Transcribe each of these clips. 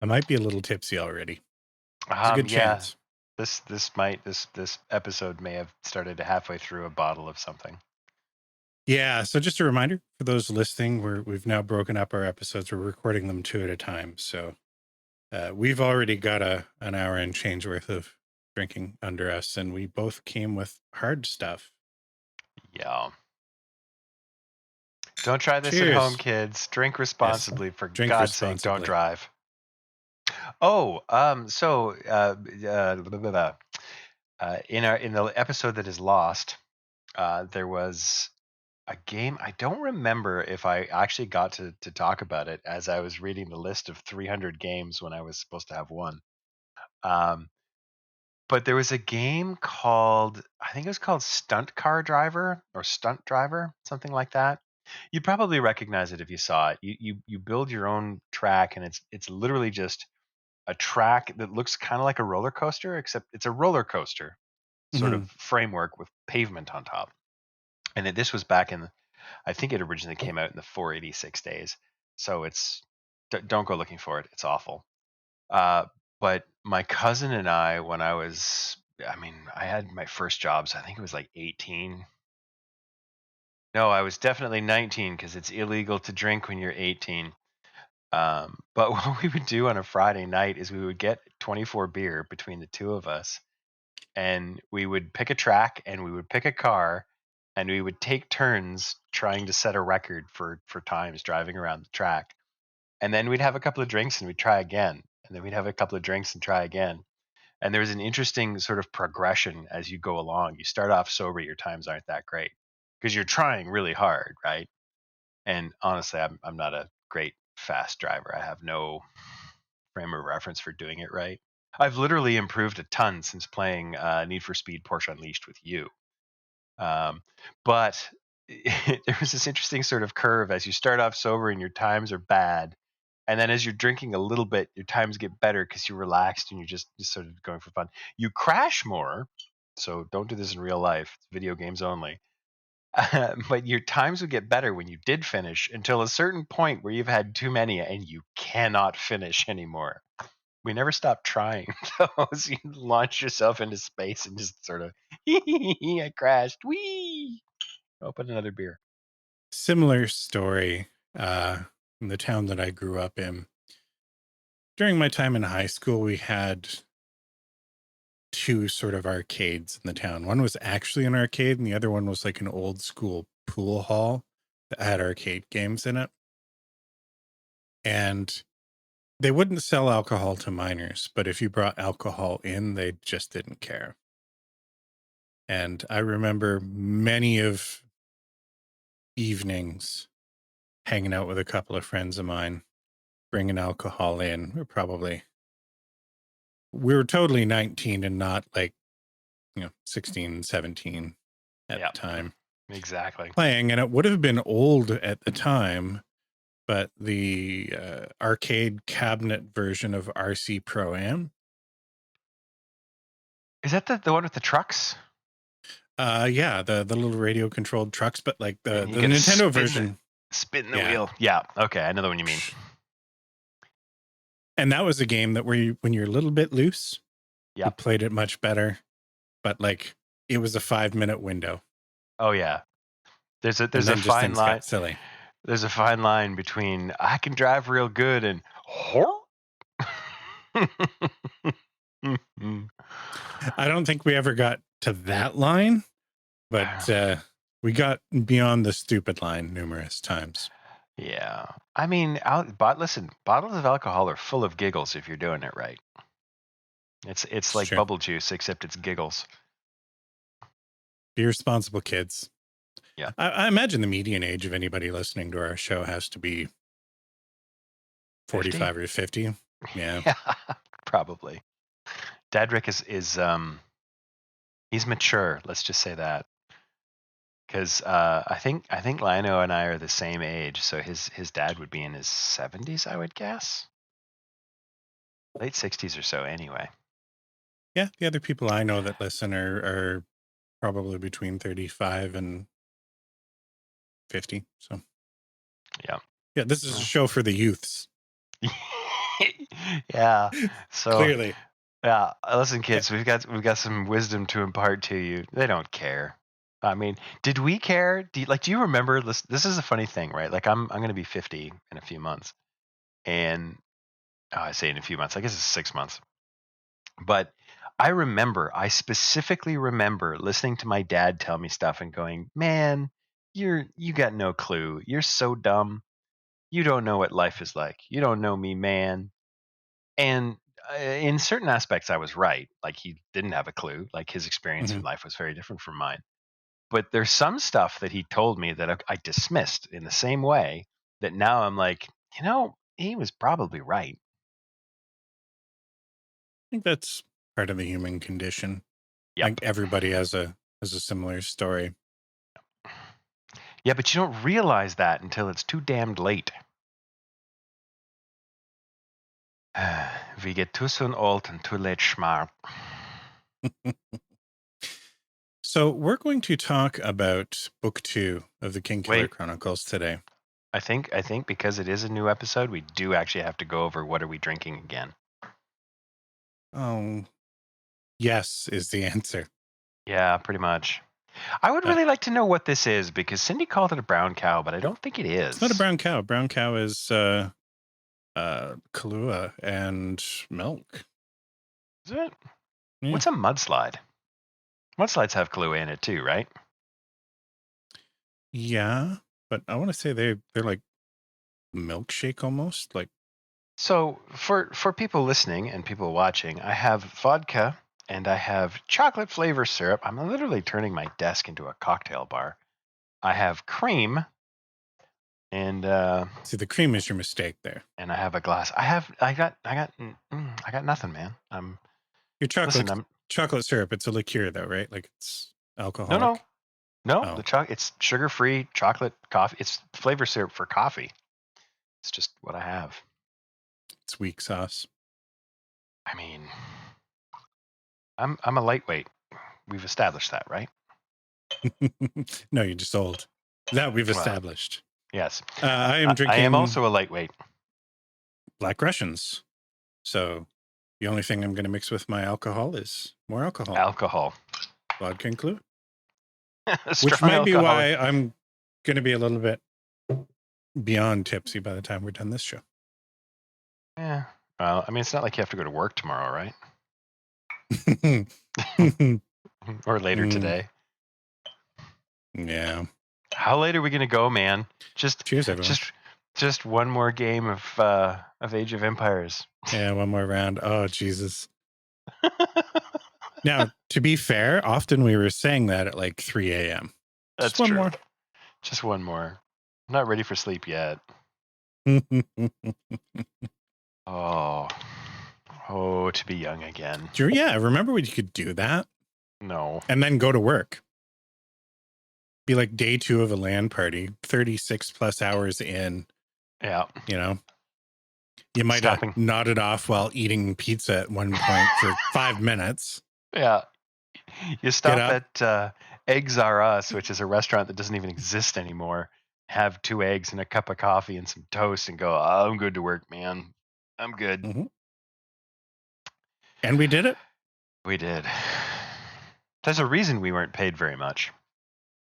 might be a little tipsy already. There's a good Yeah. chance. This episode may have started halfway through a bottle of something. Yeah. So just a reminder for those listening, we've now broken up our episodes. We're recording them 2 at a time. So we've already got an hour and change worth of drinking under us, and we both came with hard stuff. Yeah. Don't try this at home, Cheers. kids. Drink Yes. responsibly. For Drink God's sake, don't responsibly. drive. Oh, blah, blah, blah. In the episode that is lost, there was a game. I don't remember if I actually got to talk about it as I was reading the list of 300 games when I was supposed to have one. Um, but there was a game called, I think it was called Stunt Car Driver or Stunt Driver, something like that. You'd probably recognize it if you saw it. You build your own track, and it's literally just a track that looks kind of like a roller coaster, except it's a roller coaster sort of Hmm. framework with pavement on top. And this was back in, I think it originally came out in the 486 days. So don't go looking for it. It's awful. Uh, but my cousin and I, when I had my first jobs, I think it was like 18. No, I was definitely 19 because it's illegal to drink when you're 18. But what we would do on a Friday night is we would get 24 beer between the two of us, and we would pick a track and we would pick a car, and we would take turns trying to set a record for times driving around the track. And then we'd have a couple of drinks and we'd try again. And then we'd have a couple of drinks and try again. And there was an interesting sort of progression as you go along. You start off sober, your times aren't that great because you're trying really hard, right? And honestly, I'm not a great fast driver. I have no frame of reference for doing it right. I've literally improved a ton since playing Need for Speed Porsche Unleashed with you. Um, but there was this interesting sort of curve as you start off sober and your times are bad. And then as you're drinking a little bit, your times get better because you're relaxed and you're just sort of going for fun. You crash more. So don't do this in real life. It's video games only. But your times would get better when you did finish until a certain point where you've had too many and you cannot finish anymore. We never stop trying. So you launch yourself into space and just sort of, I crashed. Whee! Open another beer. Similar story in the town that I grew up in. During my time in high school, we had 2 sort of arcades in the town. One was actually an arcade, and the other one was like an old school pool hall that had arcade games in it. And they wouldn't sell alcohol to minors, but if you brought alcohol in, they just didn't care. And I remember many of evenings hanging out with a couple of friends of mine, bringing alcohol in. We were totally 19 and not like, 16, 17 at Yeah, the time exactly. playing. And it would have been old at the time, but the arcade cabinet version of RC Pro Am. Is that the one with the trucks? Yeah, the little radio controlled trucks, but like And you the get to Nintendo version. spin the Yeah. wheel. Yeah. Okay, I know the one you mean. And that was a game that when you're a little bit loose, you Yep. played it much better. But like it was a 5-minute window. Oh yeah. There's a And there's a then just fine things line. got silly. There's a fine line between I can drive real good and I don't think we ever got to that line, but we got beyond the stupid line numerous times. Yeah. I mean, listen, bottles of alcohol are full of giggles if you're doing it right. It's It's like true. bubble juice, except it's giggles. Be responsible, kids. Yeah. I imagine the median age of anybody listening to our show has to be 50? 45 or 50. Yeah. Yeah, probably. Dadrick is he's mature, let's just say that. Because I think Lino and I are the same age, so his dad would be in his 70s, I would guess. Late 60s or so, anyway. Yeah. The other people I know that listen are probably between 35 and 50. So, Yeah. yeah, this is a show for the youths. Yeah. So Clearly. yeah, listen, Yeah. kids, we've got some wisdom to impart to you. They don't care. I mean, did we care? Do you remember this? This is a funny thing, right? Like I'm going to be 50 in a few months, and I say in a few months. I guess it's 6 months. But I specifically remember listening to my dad tell me stuff and going, "Man, you got no clue. You're so dumb. You don't know what life is like. You don't know me, man." And in certain aspects, I was right. Like he didn't have a clue. Like his experience Hmm. in life was very different from mine. But there's some stuff that he told me that I dismissed in the same way that now I'm like, he was probably right. I think that's part of the human condition. I Yep. think everybody has a similar story. Yeah, but you don't realize that until it's too damned late. We get too soon old and too late smart. So we're going to talk about book 2 of the King Killer Wait, Chronicles today. I think because it is a new episode, we do actually have to go over what are we drinking again. Oh, yes is the answer. Yeah, pretty much. I would Uh, really like to know what this is because Cindy called it a brown cow, but I don't think it it's not a is. brown cow. Brown cow is Kahlua and milk. Is it? Yeah. What's a mudslide? Mudslides have Kahlua in it too, right? Yeah, but I want to say they're like milkshake almost. Like, So for people listening and people watching, I have vodka and I have chocolate flavor syrup. I'm literally turning my desk into a cocktail bar. I have cream and see, the cream is your mistake there. I have a glass. I got nothing, man. Your Listen. I'm chocolate syrup, it's a liqueur though, right? Like it's no, no, alcoholic. no. Oh, It's sugar free chocolate coffee. It's flavor syrup for coffee. It's just what I have. it's weak sauce. I mean, I'm a lightweight. We've established that, right? No, you're just old. That we've Well, established. yes. I am I am drinking also a lightweight. Black Russians. So the only thing I'm going to mix with my alcohol is more alcohol, Alcohol. vodka and Kahlua, which Strong might be alcoholic. why I'm going to be a little bit beyond tipsy by the time we're done this show. Yeah. Well, I mean, it's not like you have to go to work tomorrow, right? Or later today. Yeah. How late are we gonna go, man? Just, Cheers, everyone. just, just one more game of Age of Empires. Yeah, one more round. Oh, Jesus. Now, to be fair, often we were saying that at like 3 a.m. Just That's one true. more. Just one more. I'm not ready for sleep yet. Oh, to be young again. Yeah, remember when you could do that No. and then go to work? Be like day 2 of a LAN party, 36 plus hours in, Yeah. you know? You might have Stopping. nodded off while eating pizza at one point for 5 minutes. Yeah. You Get stop up. at Eggs R Us, which is a restaurant that doesn't even exist anymore. Have 2 eggs and a cup of coffee and some toast, and go. "Oh, I'm good to work, man. I'm good." Mhm. And we did it. We did. There's a reason we weren't paid very much.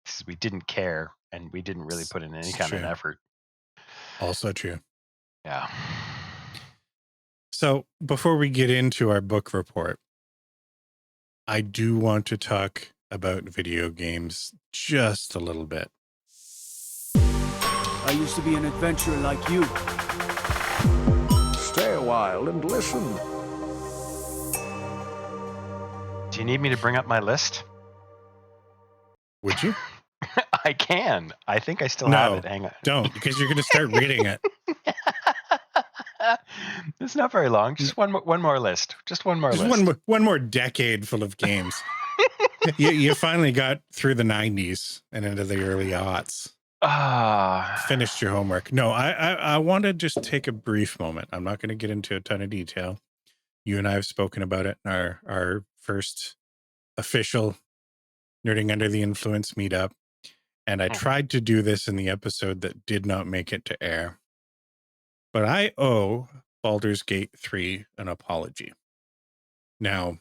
Because we didn't care and we didn't really put in any It's kind of true. effort. Also true. Yeah. So before we get into our book report, I do want to talk about video games just a little bit. I used to be an adventurer like you. Stay a while and listen. Do you need me to bring up my list? Would you? I can. I think I still have it. No, Hang on. don't, because you're going to start reading it. It's not very long. Just one more list. Just one more Just list. one more decade full of games. you finally got through the 90s and into the early aughts. Finished your homework. No, I want to just take a brief moment. I'm not going to get into a ton of detail. You and I have spoken about it in our first official Nerding Under the Influence meetup. And I tried to do this in the episode that did not make it to air. But I owe Baldur's Gate 3: An Apology. Now,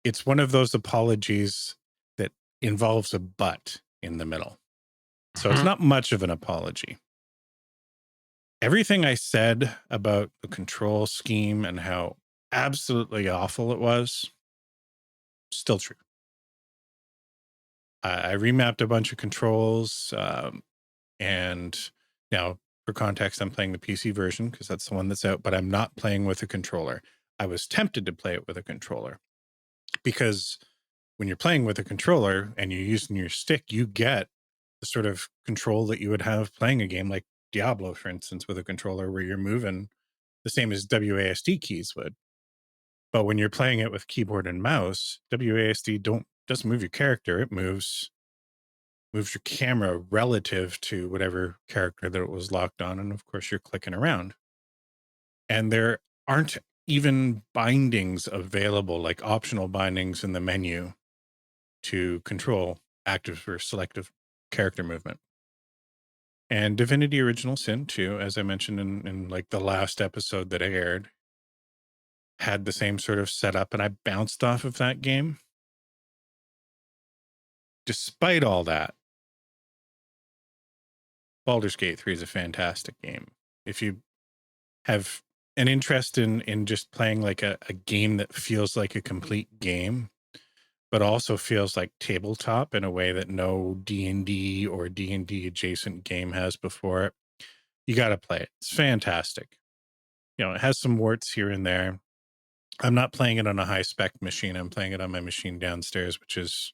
it's one of those apologies that involves a but in the middle. So it's Mhm. not much of an apology. Everything I said about the control scheme and how absolutely awful it was, still true. I remapped a bunch of controls, and now for context, I'm playing the PC version because that's the one that's out, but I'm not playing with a controller. I was tempted to play it with a controller because when you're playing with a controller and you're using your stick, you get the sort of control that you would have playing a game like Diablo, for instance, with a controller where you're moving the same as WASD keys would. But when you're playing it with keyboard and mouse, WASD doesn't move your character. It moves your camera relative to whatever character that it was locked on. And of course, you're clicking around. And there aren't even bindings available, like optional bindings in the menu to control active or selective character movement. And Divinity Original Sin 2, as I mentioned in like the last episode that I aired, had the same sort of setup, and I bounced off of that game. Despite all that, Baldur's Gate 3 is a fantastic game. If you have an interest in just playing like a game that feels like a complete game, but also feels like tabletop in a way that no D&D or D&D adjacent game has before it, you got to play it. It's fantastic. You know, it has some warts here and there. I'm not playing it on a high spec machine. I'm playing it on my machine downstairs, which is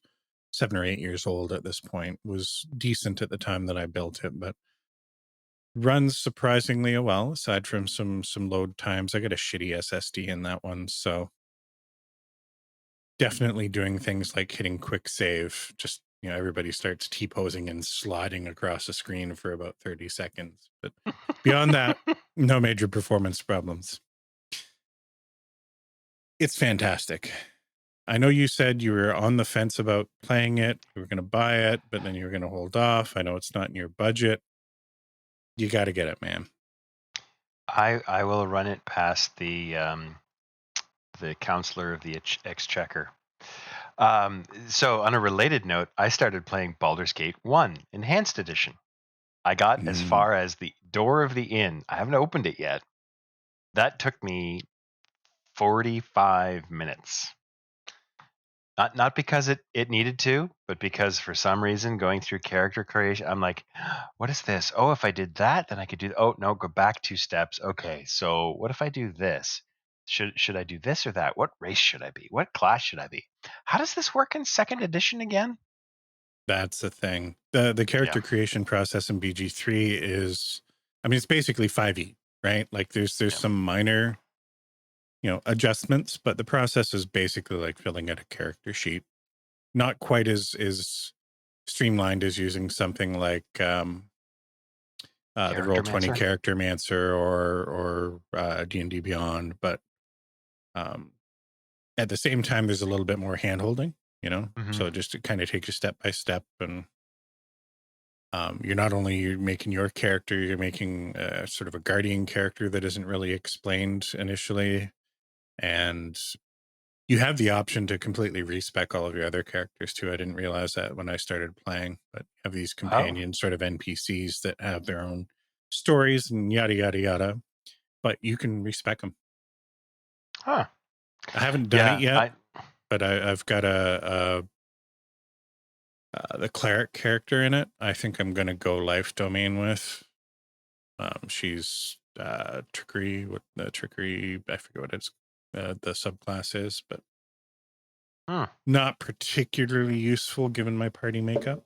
7 or 8 years old at this point. Was decent at the time that I built it, but runs surprisingly well aside from some load times. I got a shitty SSD in that one, so definitely doing things like hitting quick save. Just, you know, everybody starts T-posing and sliding across the screen for about 30 seconds. But beyond that, no major performance problems. It's fantastic. I know you said you were on the fence about playing it. You were going to buy it, but then you were going to hold off. I know it's not in your budget. You got to get it, man. I will run it past the counselor of the exchequer. So on a related note, I started playing Baldur's Gate 1 Enhanced Edition. I got as Mm. far as the door of the inn. I haven't opened it yet. That took me 45 minutes. Not because it needed to, but because for some reason going through character creation, I'm like, what is this? Oh, if I did that, then I could do. Oh no, go back 2 steps. Okay, so what if I do this? Should I do this or that? What race should I be? What class should I be? How does this work in second edition again? That's the thing. The Yeah. character creation process in BG3 is, I mean, it's basically 5e, right? Like there's Yeah. some minor, you know, adjustments, but the process is basically like filling out a character sheet. Not quite as streamlined as using something like the Character Roll20 Mancer. Character Mancer or D&D Beyond, but um, at the same time, there's a little bit more hand holding, you know, Hmm. so just to kind of take you step by step. And you're not only you're making your character, you're making sort of a guardian character that isn't really explained initially. And you have the option to completely respec all of your other characters too. I didn't realize that when I started playing, but you have these Oh, companion sort of NPCs that have their own stories and yada, yada, yada, but you can respec them. huh. I haven't done it Yeah. yet, but I've got the cleric character in it. I think I'm going to go life domain with. She's trickery. What the trickery? I forget what it's the subclass is, but Hmm. not particularly useful given my party makeup.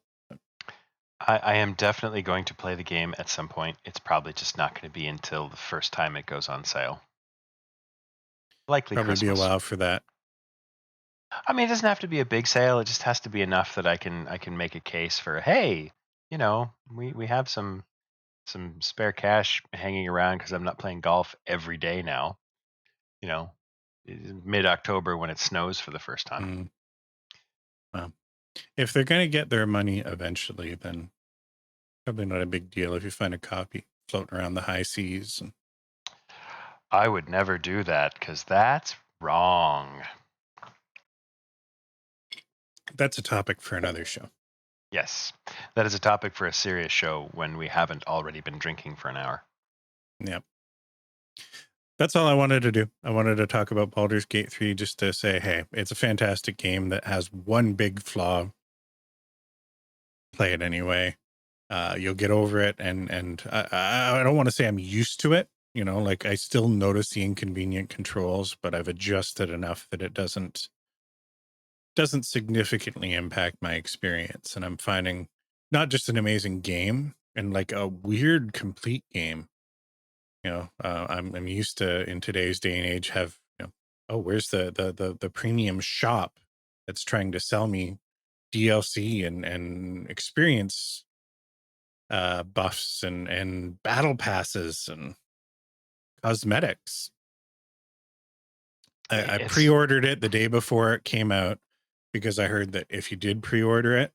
I am definitely going to play the game at some point. It's probably just not going to be until the first time it goes on sale. Likely Probably be a Christmas. while for that. I mean, it doesn't have to be a big sale. It just has to be enough that I can make a case for, hey, we have some spare cash hanging around because I'm not playing golf every day now. You know, mid October when it snows for the first time. Mm, well, if they're going to get their money eventually, then probably not a big deal if you find a copy floating around the high seas. I would never do that because that's wrong. That's a topic for another show. Yes, that is a topic for a serious show when we haven't already been drinking for an hour. Yep. That's all I wanted to do. I wanted to talk about Baldur's Gate 3 just to say, hey, it's a fantastic game that has one big flaw. Play it anyway. You'll get over it. And I don't want to say I'm used to it. You know, like I still notice the inconvenient controls, but I've adjusted enough that it doesn't significantly impact my experience. And I'm finding not just an amazing game and like a weird complete game. You know, I'm used to in today's day and age have, you know, oh, where's the premium shop that's trying to sell me DLC and experience buffs and battle passes and cosmetics. I It's pre-ordered it the day before it came out because I heard that if you did pre-order it,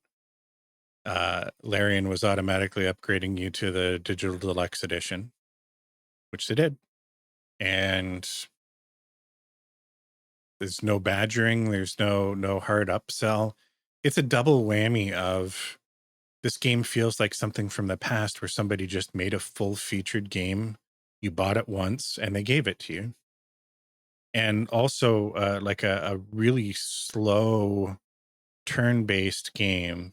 Larian was automatically upgrading you to the digital deluxe edition, which they did. And there's no badgering, there's no hard upsell. It's a double whammy of this game feels like something from the past where somebody just made a full featured game. You bought it once and they gave it to you. And also like a really slow turn-based game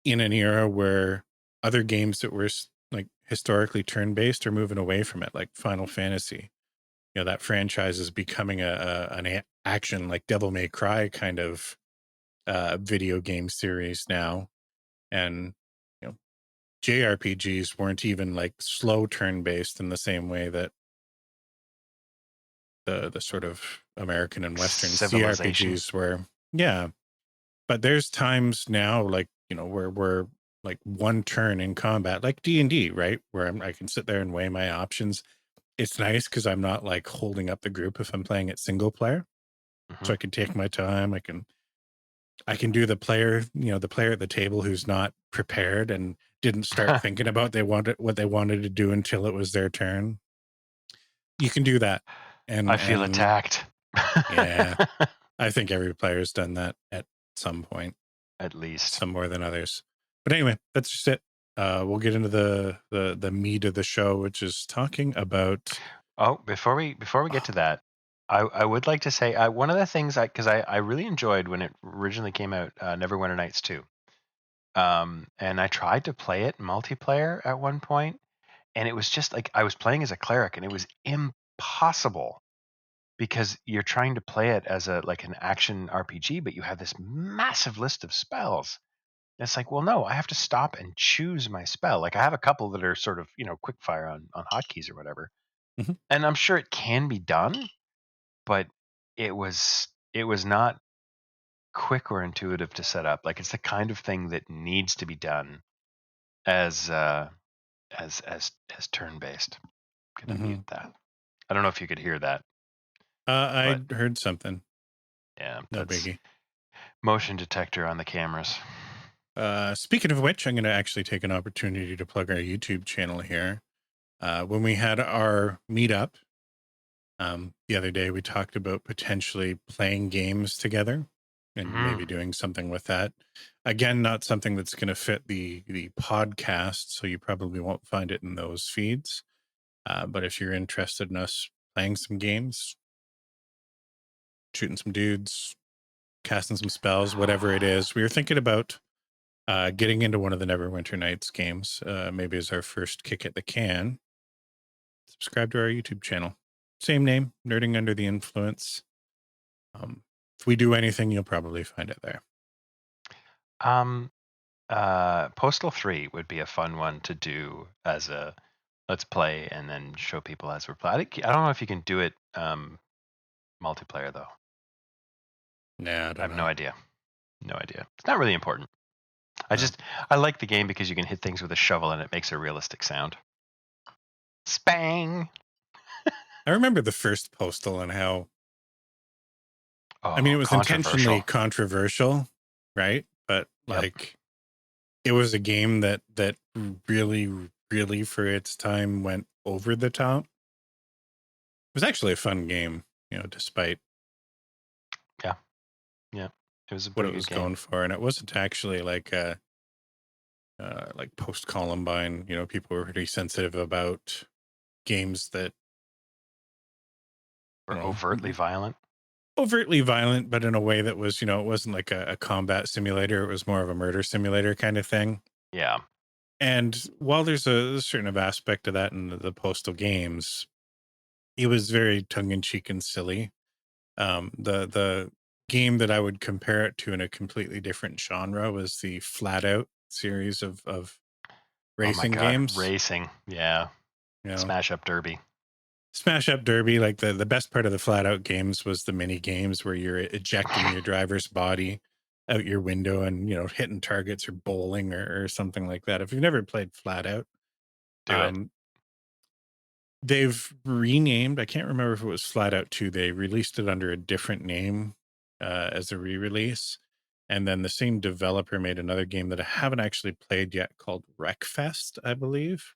in an era where other games that were like historically turn-based are moving away from it, like Final Fantasy. You know, that franchise is becoming an action like Devil May Cry kind of video game series now. And, you know, JRPGs weren't even like slow turn-based in the same way that the sort of American and Western civilization. CRPGs were. Yeah. But there's times now, like, you know, where we're like one turn in combat, like D&D, right? Where I can sit there and weigh my options. It's nice because I'm not like holding up the group if I'm playing it single player. Mm-hmm. So I can take my time. I can do the player, you know, the player at the table who's not prepared and didn't start thinking about what they wanted to do until it was their turn. You can do that. I feel And attacked. yeah, I think every player's done that at some point. At least. Some more than others. But anyway, that's just it. We'll get into the meat of the show, which is talking about. Oh, before we get to that, I would like to say one of the things because I really enjoyed when it originally came out, Neverwinter Nights 2. And I tried to play it multiplayer at one point, and it was just like I was playing as a cleric, and it was impossible because you're trying to play it as a like an action RPG, but you have this massive list of spells. And it's like, well, no, I have to stop and choose my spell. Like I have a couple that are sort of, you know, quick fire on hotkeys or whatever. Mhm. And I'm sure it can be done, but it was not quick or intuitive to set up. Like it's the kind of thing that needs to be done as as turn based. Gonna mute Mhm. that. I don't know if you could hear that, I but heard something. yeah, No that's biggie. motion detector on the cameras. Speaking of which, I'm going to actually take an opportunity to plug our YouTube channel here. When we had our meetup the other day, we talked about potentially playing games together and maybe Mm. doing something with that. Again, not something that's going to fit the podcast, so you probably won't find it in those feeds. But if you're interested in us playing some games, shooting some dudes, casting some spells, whatever it is, we were thinking about getting into one of the Neverwinter Nights games, maybe as our first kick at the can. Subscribe to our YouTube channel. Same name, Nerding Under the Influence. If we do anything, you'll probably find it there. Um, Postal 3 would be a fun one to do as a let's play and then show people as we're playing. I don't know if you can do it multiplayer though. Nah, I I don't have no know. idea. No idea. It's not really important. No. I like the game because you can hit things with a shovel and it makes a realistic sound. Spang. I remember the first Postal and how, I mean, Oh, it was intentionally controversial. controversial, right? But Yep. like, it was a game that really, really for its time went over the top. was actually a fun game, despite Yeah, yeah, it was a what pretty it good was game. going for. And it wasn't actually like post Columbine. People were pretty sensitive about games that, Or overtly violent. overtly violent, but in a way that was, it wasn't like a combat simulator. It was more of a murder simulator kind of thing. Yeah. And while there's a certain of aspect of that in the Postal games, it was very tongue in cheek and silly. The game that I would compare it to in a completely different genre was the Flat Out series of Oh my racing God, games. racing. Yeah, You know, Smash Up Derby. Smash Up Derby, like the best part of the Flat Out games was the mini games where you're ejecting your driver's body out your window and hitting targets or bowling or something like that. If you've never played Flat Out, Do it. um, they've renamed. I can't remember if it was Flat Out 2. They released it under a different name as a re-release. And then the same developer made another game that I haven't actually played yet called Wreckfest, I believe,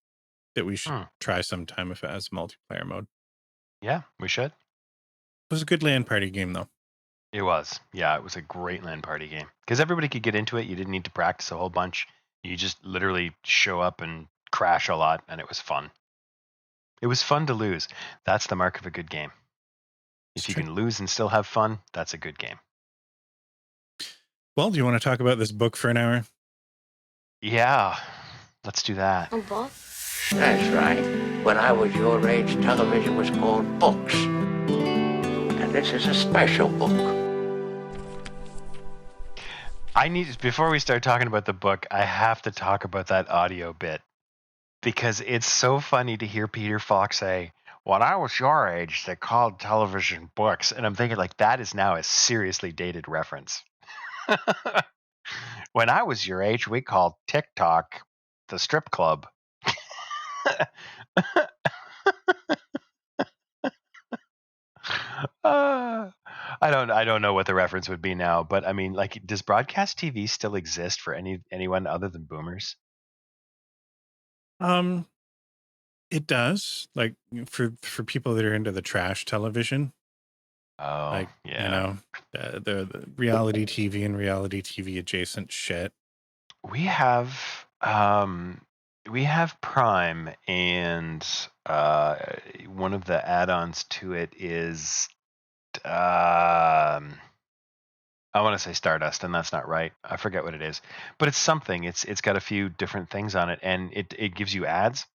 that we should Hmm. try sometime if it has multiplayer mode. Yeah, we should. It was a good LAN party game, though. It was. Yeah, it was a great LAN party game because everybody could get into it. You didn't need to practice a whole bunch. You just literally show up and crash a lot, and it was fun. It was fun to lose. That's the mark of a good game. It's If you true. can lose and still have fun, that's a good game. Well, do you want to talk about this book for an hour? Yeah, let's do that. That's right. When I was your age, television was called books. And this is a special book. Before we start talking about the book, I have to talk about that audio bit because it's so funny to hear Peter Falk say, "When I was your age, they called television books." And I'm thinking, like, that is now a seriously dated reference. When I was your age, we called TikTok the strip club. I don't know what the reference would be now, but I mean, like, does broadcast TV still exist for anyone other than boomers? Um, it does. Like for people that are into the trash television, Oh, like yeah. the reality TV and reality TV adjacent shit. We have um we have Prime, and one of the add-ons to it is I want to say Stardust, and that's not right. I forget what it is, but it's something. It's got a few different things on it, and it gives you ads.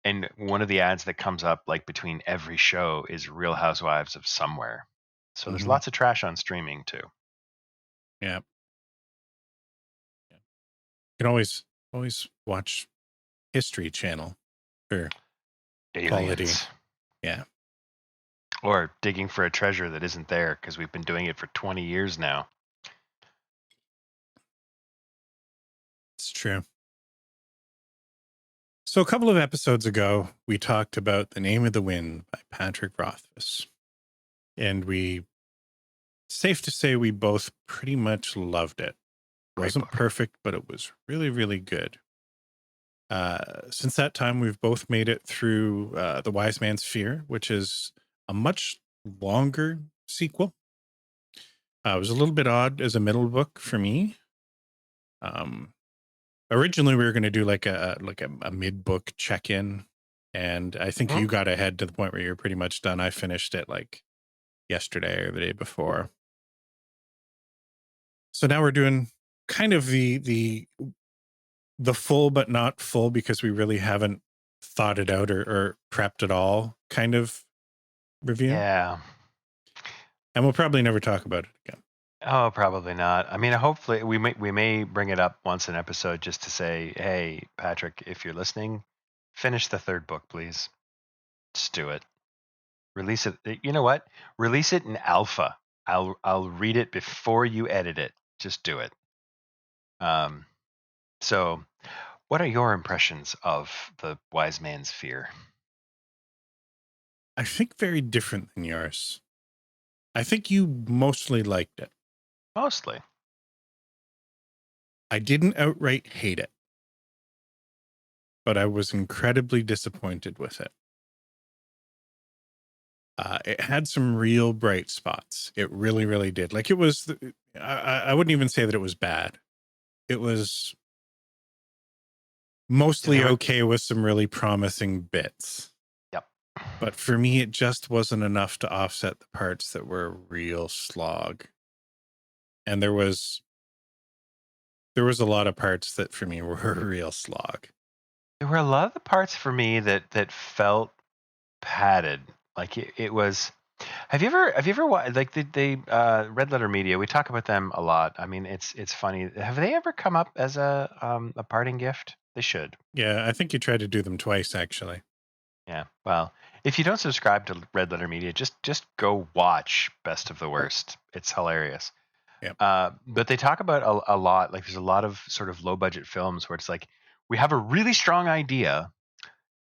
And one of the ads that comes up like between every show is Real Housewives of Somewhere. So there's Hmm. lots of trash on streaming too. Yeah. You can always watch History Channel for quality. Aliens. Yeah, Or digging for a treasure that isn't there because we've been doing it for 20 years now. it's true. So a couple of episodes ago, we talked about The Name of the Wind by Patrick Rothfuss. And safe to say we both pretty much loved it. Great Wasn't book. perfect, but it was really, really good. Since that time, we've both made it through The Wise Man's Fear, which is a much longer sequel. It was a little bit odd as a middle book for me. Um, Originally, we were going to do like a mid book check in, and I think Mhm. you got ahead to the point where you're pretty much done. I finished it like yesterday or the day before. So now we're doing kind of the full but not full because we really haven't thought it out or prepped it all kind of review. Yeah. And we'll probably never talk about it again. Oh, probably not. I mean, hopefully we may bring it up once an episode just to say, hey, Patrick, if you're listening, finish the third book, please. Just do it. Release it. You know what? Release it in alpha. I'll read it before you edit it. Just do it. Um, so what are your impressions of The Wise Man's Fear? I think very different than yours. I think you mostly liked it. Mostly. I didn't outright hate it, but I was incredibly disappointed with it. It had some real bright spots. It really, really did. Like it was, I wouldn't even say that it was bad. It was They mostly were. okay with some really promising bits. Yep. But for me, it just wasn't enough to offset the parts that were a real slog. And there was a lot of parts that for me were a real slog. There were a lot of the parts for me that felt padded. Like it was. Have you ever like they Red Letter Media? We talk about them a lot. I mean, it's funny. Have they ever come up as a parting gift? They should. Yeah, I think you tried to do them twice, actually. Yeah. Well, if you don't subscribe to Red Letter Media, just go watch Best of the Worst. It's hilarious. Yep. But they talk about a lot. Like there's a lot of sort of low budget films where it's like we have a really strong idea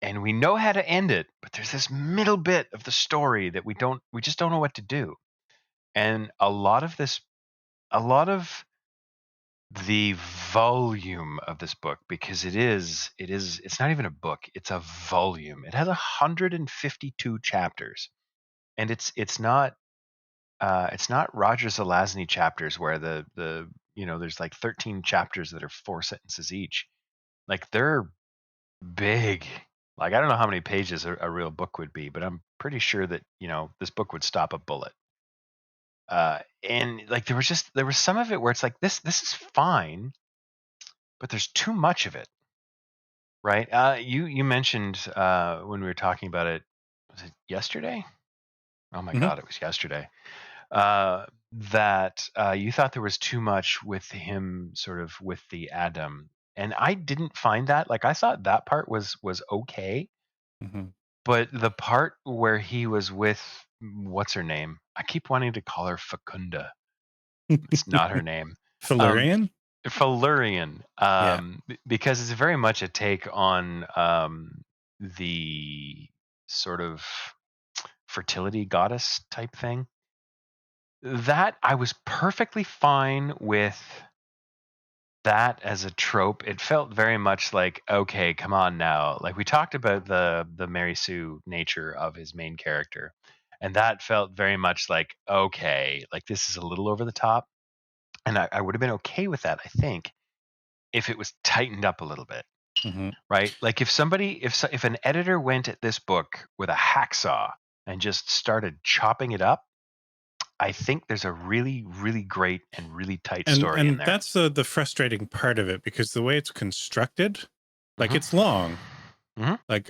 and we know how to end it, but there's this middle bit of the story that we just don't know what to do. And a lot of the volume of this book, because it's not even a book, it's a volume. It has 152 chapters, and it's not Roger Zelazny chapters where there's like 13 chapters that are 4 sentences each. Like they're big. Like I don't know how many pages a real book would be, but I'm pretty sure that this book would stop a bullet. And like there was some of it where it's like this is fine, but there's too much of it, right? You mentioned when we were talking about it, was it yesterday? Oh my Hmm. God, it was yesterday. That you thought there was too much with him, sort of with the Adam, and I didn't find that. Like I thought that part was okay, Hmm. but the part where he was with what's her name? I keep wanting to call her Facunda. It's not her name. Um, Valerian? Falurian, Yeah. because it's very much a take on the sort of fertility goddess type thing. That I was perfectly fine with that as a trope. It felt very much like, okay, come on now. Like we talked about the Mary Sue nature of his main character, and that felt very much like, okay, like this is a little over the top, and I would have been okay with that, I think, if it was tightened up a little bit. Hmm. Right? Like if an editor went at this book with a hacksaw and just started chopping it up, I think there's a really, really great and really tight story in And there. that's the frustrating part of it, because the way it's constructed, like Hmm. it's long. Hmm. Like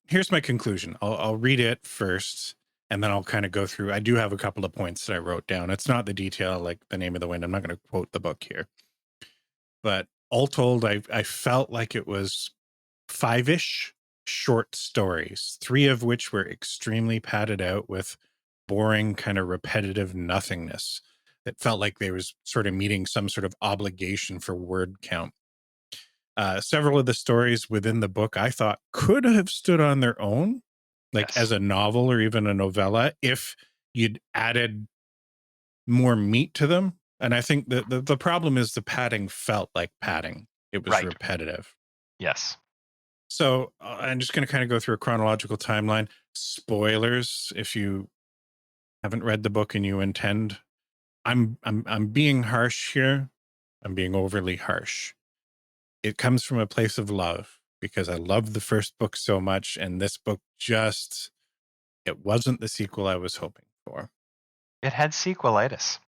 here's my conclusion. I'll read it first, and then I'll kind of go through. I do have a couple of points that I wrote down. It's not the detail like The Name of the Wind. I'm not going to quote the book here, but all told, I felt like it was five-ish short stories, three of which were extremely padded out with boring, kind of repetitive nothingness that felt like they was sort of meeting some sort of obligation for word count. Several of the stories within the book I thought could have stood on their own, like Yes. as a novel or even a novella, if you'd added more meat to them. And I think the problem is the padding felt like padding. It was Right. repetitive. Yes. So I'm just going to kind of go through a chronological timeline. Spoilers if you haven't read the book and you intend. I'm being harsh here. I'm being overly harsh. It comes from a place of love because I loved the first book so much, and this book just it wasn't the sequel I was hoping for. It had sequelitis.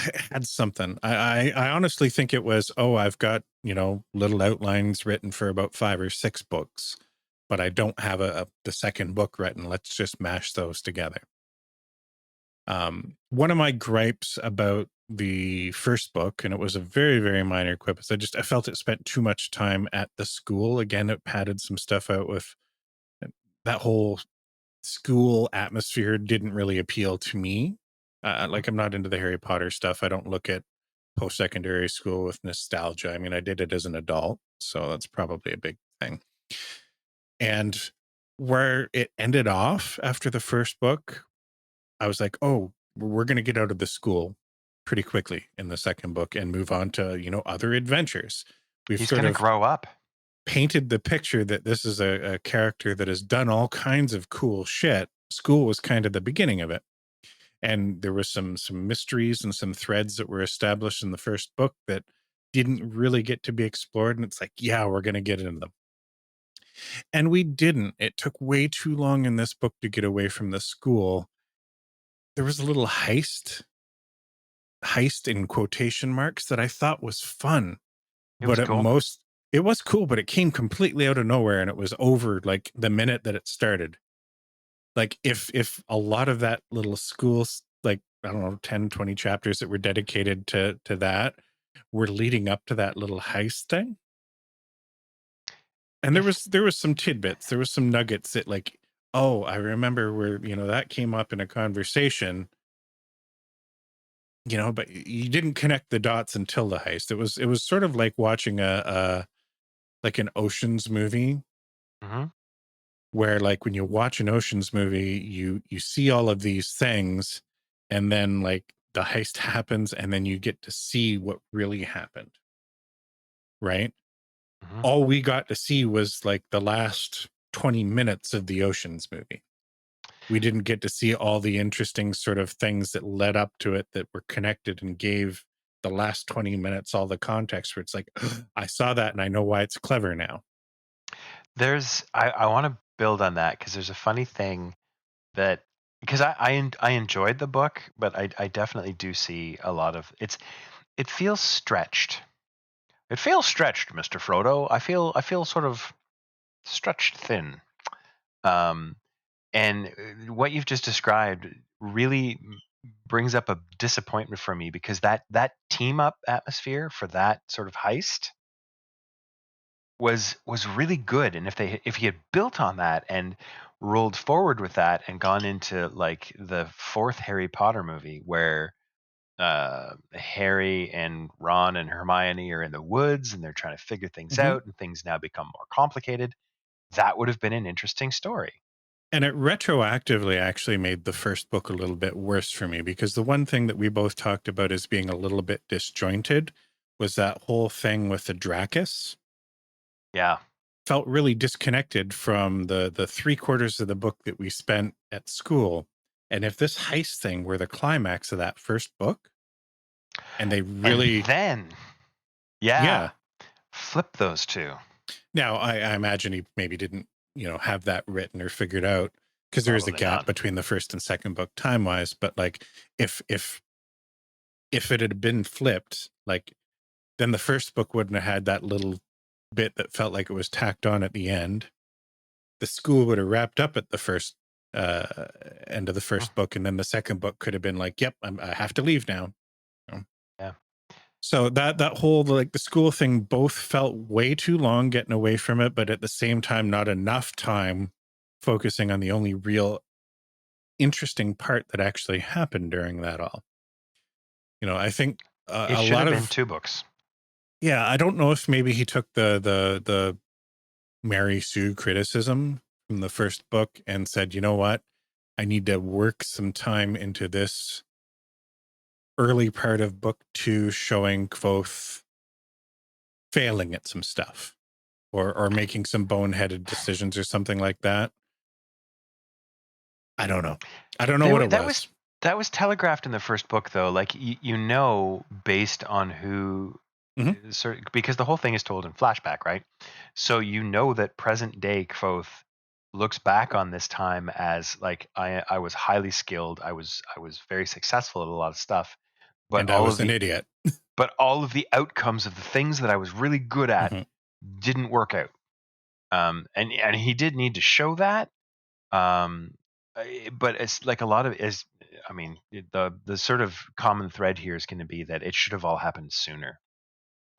It had something. I honestly think it was, oh, I've got, little outlines written for about 5 or 6 books, but I don't have the second book written. Let's just mash those together. One of my gripes about the first book, and it was a very, very minor quip, is I felt it spent too much time at the school. Again, it padded some stuff out with that whole school atmosphere didn't really appeal to me. Mhm. Like I'm not into the Harry Potter stuff. I don't look at post-secondary school with nostalgia. I mean, I did it as an adult, so that's probably a big thing. And where it ended off after the first book, I was like, oh, we're going to get out of the school pretty quickly in the second book and move on to, other adventures. We've He's sort gonna of, grow up. painted the picture that this is a character that has done all kinds of cool shit. School was kind of the beginning of it. And there was some mysteries and some threads that were established in the first book that didn't really get to be explored. And it's like, yeah, we're going to get into them. And we didn't. It took way too long in this book to get away from the school. There was a little heist in quotation marks that I thought was fun, It was but cool. it was cool, but it came completely out of nowhere and it was over like the minute that it started. Like if a lot of that little school, like, I don't know, 10, 20 chapters that were dedicated to that were leading up to that little heist thing. And If there was some tidbits, there was some nuggets that like, oh, I remember where, that came up in a conversation, but you didn't connect the dots until the heist. It was sort of like watching a like an Ocean's movie, mhm. where like when you watch an Ocean's movie, you see all of these things, and then like the heist happens, and then you get to see what really happened, right? Mhm. All we got to see was like the last 20 minutes of the Ocean's movie. We didn't get to see all the interesting sort of things that led up to it that were connected and gave the last 20 minutes all the context where it's like, I saw that and I know why it's clever now. I want to build on that because there's a funny thing that because I enjoyed the book, but I definitely do see a lot of it feels stretched. It feels stretched, Mr. Frodo. I feel sort of stretched thin. Um, and what you've just described really brings up a disappointment for me because that team up atmosphere for that sort of heist was really good, and if he had built on that and rolled forward with that and gone into like the fourth Harry Potter movie where Harry and Ron and Hermione are in the woods and they're trying to figure things Mhm. out and things now become more complicated, that would have been an interesting story. And it retroactively actually made the first book a little bit worse for me, because the one thing that we both talked about as being a little bit disjointed was that whole thing with the Dracus. Yeah. Felt really disconnected from the 3/4 of the book that we spent at school. And if this heist thing were the climax of that first book, and they And really, then, yeah. yeah, flip those two. Now I imagine he maybe didn't, have that written or figured out, because there is a Probably gap not. between the first and second book time wise. But like, if it had been flipped, like, then the first book wouldn't have had that little bit that felt like it was tacked on at the end. The school would have wrapped up at the first uh end of the Mm, first book, and then the second book could have been like, yep, I have to leave now. You know? yeah. So that whole like the school thing both felt way too long getting away from it, but at the same time not enough time focusing on the only real interesting part that actually happened during that all. I think It a should lot have been of, two books. yeah, I don't know if maybe he took the Mary Sue criticism from the first book and said, you know what, I need to work some time into this early part of book two, showing Kvothe failing at some stuff, or making some boneheaded decisions or something like that. I don't know. I don't know They what were it was. that was telegraphed in the first book though. Like based on who Hmm. because the whole thing is told in flashback, right? So you know that present day Kvothe looks back on this time as like I was highly skilled. I was very successful at a lot of stuff, but And I was an idiot. all of the outcomes of the things that I was really good at Hmm. didn't work out. And he did need to show that. Um, but it's like a lot of is, I mean, the sort of common thread here is going to be that it should have all happened sooner,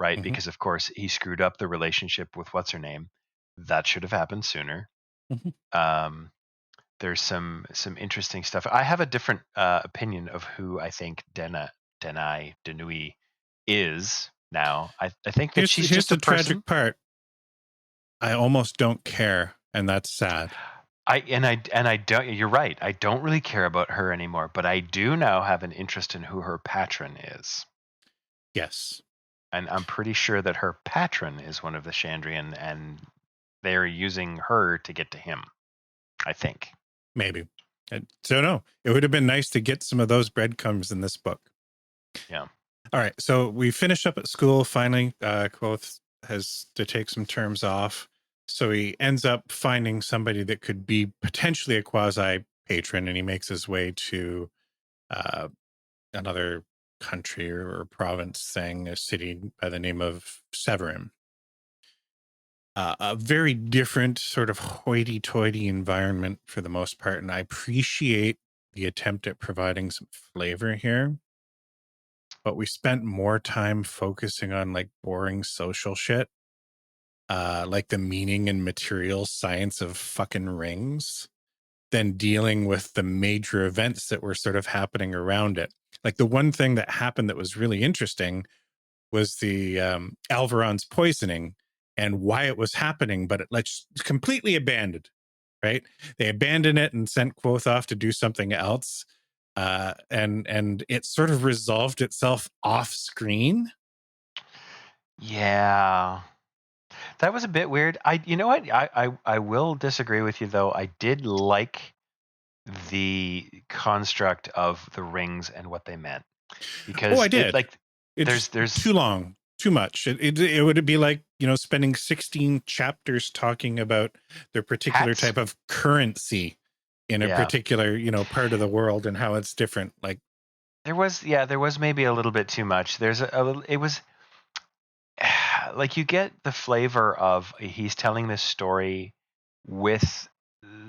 right? Hmm. Because of course he screwed up the relationship with what's her name. That should have happened sooner. Hmm. Um, there's some interesting stuff. I have a different opinion of who I think Denai is now. I think that she's Here's just a the person. tragic part. I almost don't care, and that's sad. I don't. You're right. I don't really care about her anymore, but I do now have an interest in who her patron is. Yes. And I'm pretty sure that her patron is one of the Chandrian, and they're using her to get to him, I think. Maybe. So no, it would have been nice to get some of those breadcrumbs in this book. Yeah. All right, so we finish up at school finally. Quoth has to take some terms off, so he ends up finding somebody that could be potentially a quasi patron, and he makes his way to uh, another country or province, saying a city by the name of Severin. A very different sort of hoity-toity environment for the most part, and I appreciate the attempt at providing some flavor here. But we spent more time focusing on like boring social shit, like the meaning and material science of fucking rings, than dealing with the major events that were sort of happening around it. Like the one thing that happened that was really interesting was the Alvaron's poisoning and why it was happening, but it like completely abandoned. Right? They abandoned it and sent Quoth off to do something else, and it sort of resolved itself off screen. Yeah. That was a bit weird. You know what? I will disagree with you though. I did like the construct of the rings and what they meant, Oh, I because did. It's too there's long, too much. It would be like, spending 16 chapters talking about their particular hats. type of currency in a Yeah. particular, part of the world and how it's different. Like, There was maybe a little bit too much. There's a little, it was like you get the flavor of he's telling this story with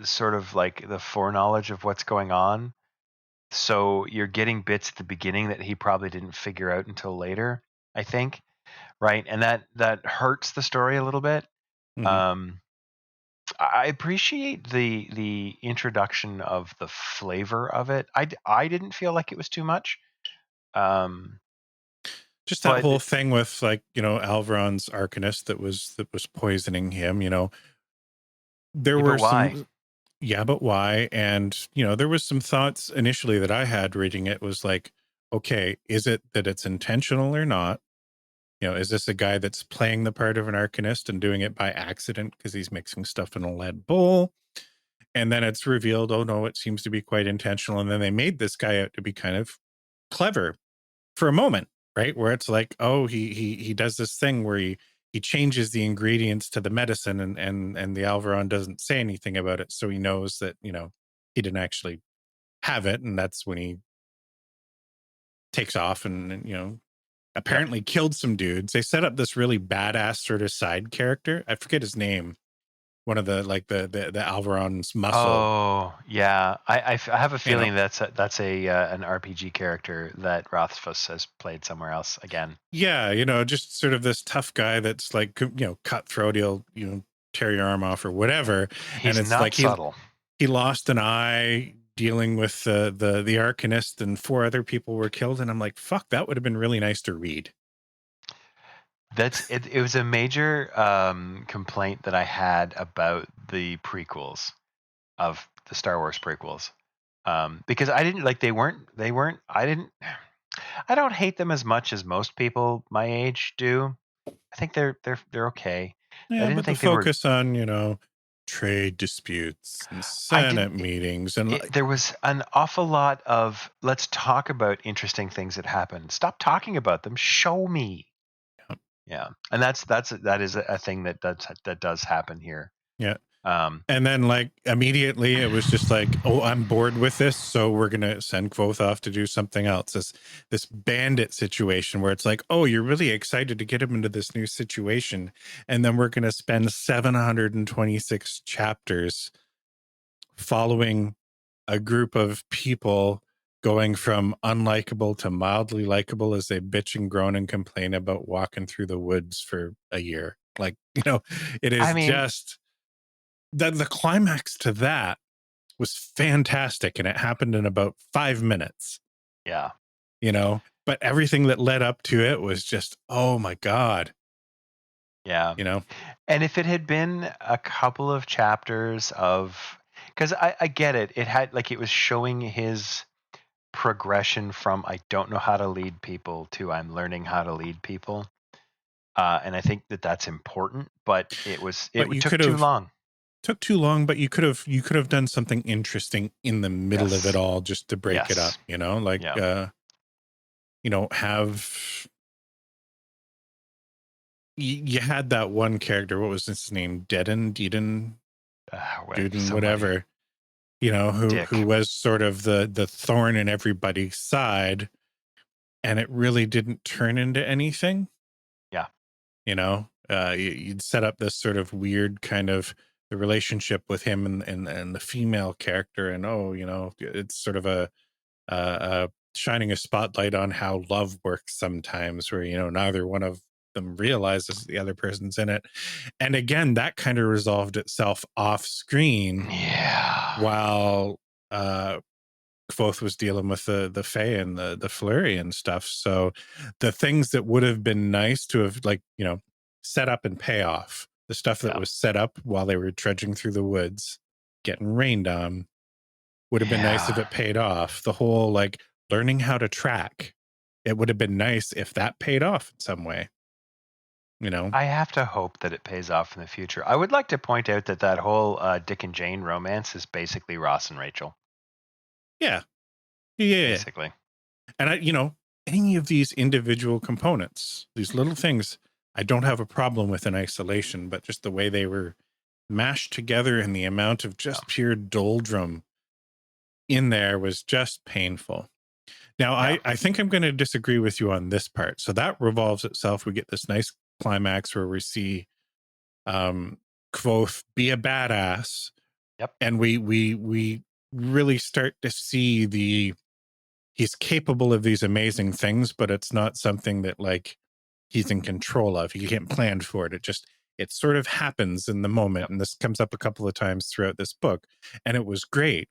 sort of like the foreknowledge of what's going on. So you're getting bits at the beginning that he probably didn't figure out until later, I think, right? And that hurts the story a little bit. mhm. Um, I appreciate the introduction of the flavor of it. I didn't feel like it was too much. Um, Just that but whole thing with like, Alvaron's Arcanist that was poisoning him, there yeah, but were why? some. Yeah, but why? And, there was some thoughts initially that I had reading it was like, okay, is it that it's intentional or not? Is this a guy that's playing the part of an Arcanist and doing it by accident because he's mixing stuff in a lead bowl? And then it's revealed, oh no, it seems to be quite intentional. And then they made this guy out to be kind of clever for a moment, right? Where it's like, oh, he does this thing where he changes the ingredients to the medicine, and the Alvaron doesn't say anything about it, so he knows that he didn't actually have it, and that's when he takes off and Yep. apparently killed some dudes. They set up this really badass sort of side character. I forget his name. One of the like the Alvaron's muscle. Oh yeah, I have a You know, feeling that's a an RPG character that Rothfuss has played somewhere else again. yeah, just sort of this tough guy that's like cutthroat. He'll tear your arm off or whatever, and He's it's not like he subtle. he lost an eye dealing with the Arcanist, and 4 other people were killed, and I'm like, fuck, that would have been really nice to read. That's it. It was a major complaint that I had about the prequels of the Star Wars prequels, because I didn't like they weren't I don't hate them as much as most people my age do. I think they're okay. I Yeah, didn't but the think they were. focus on trade disputes and I didn't. Senate meetings and like, There was an awful lot of let's talk about interesting things that happened. Stop talking about them. Show me. Yeah, and that is a thing that does happen here. yeah. Um, And then like immediately it was just like, oh, I'm bored with this, so we're gonna send Quoth off to do something else. This bandit situation where it's like, oh, you're really excited to get him into this new situation, and then we're gonna spend 726 chapters following a group of people going from unlikable to mildly likable as they bitch and groan and complain about walking through the woods for a year. Like, it I is mean, just the climax to that was fantastic, and it happened in about 5 minutes, yeah, but everything that led up to it was just, oh my God, yeah. you know, And if it had been a couple of chapters of, because I get it, it had like it was showing his progression from I don't know how to lead people to I'm learning how to lead people. and I think that that's important. But it But you took could too have long. took too long, but you could have done something interesting in the middle of it Yes. all just to break it up, Yes. like Yeah. have you had that one character, what was his name? Deeden, Duden, So many. whatever, who Dick. was sort of the thorn in everybody's side, and it really didn't turn into anything. Yeah. You'd set up this sort of weird kind of the relationship with him and the female character, and it's sort of a shining a spotlight on how love works sometimes, where neither one of them realizes the other person's in it, and again that kind of resolved itself off screen Yeah. while Kvothe was dealing with the Fae and the Flurry and stuff. So the things that would have been nice to have set up and pay off, the stuff that Yeah. was set up while they were trudging through the woods, getting rained on, would have been nice if Yeah. it paid off. The whole learning how to track, it would have been nice if that paid off in some way. I have to hope that it pays off in the future. I would like to point out that whole Dick and Jane romance is basically Ross and Rachel. Yeah. Yeah. Basically. And any of these individual components, these little things, I don't have a problem with in isolation, but just the way they were mashed together and the amount of just pure doldrum in there was just painful. Now, Yeah. I think I'm going to disagree with you on this part. So that revolves itself. We get this nice climax where we see Kvothe be a badass. Yep. And we really start to see he's capable of these amazing things, but it's not something that he's in control of. He can't plan for it. It sort of happens in the moment. Yep. And this comes up a couple of times throughout this book. And it was great.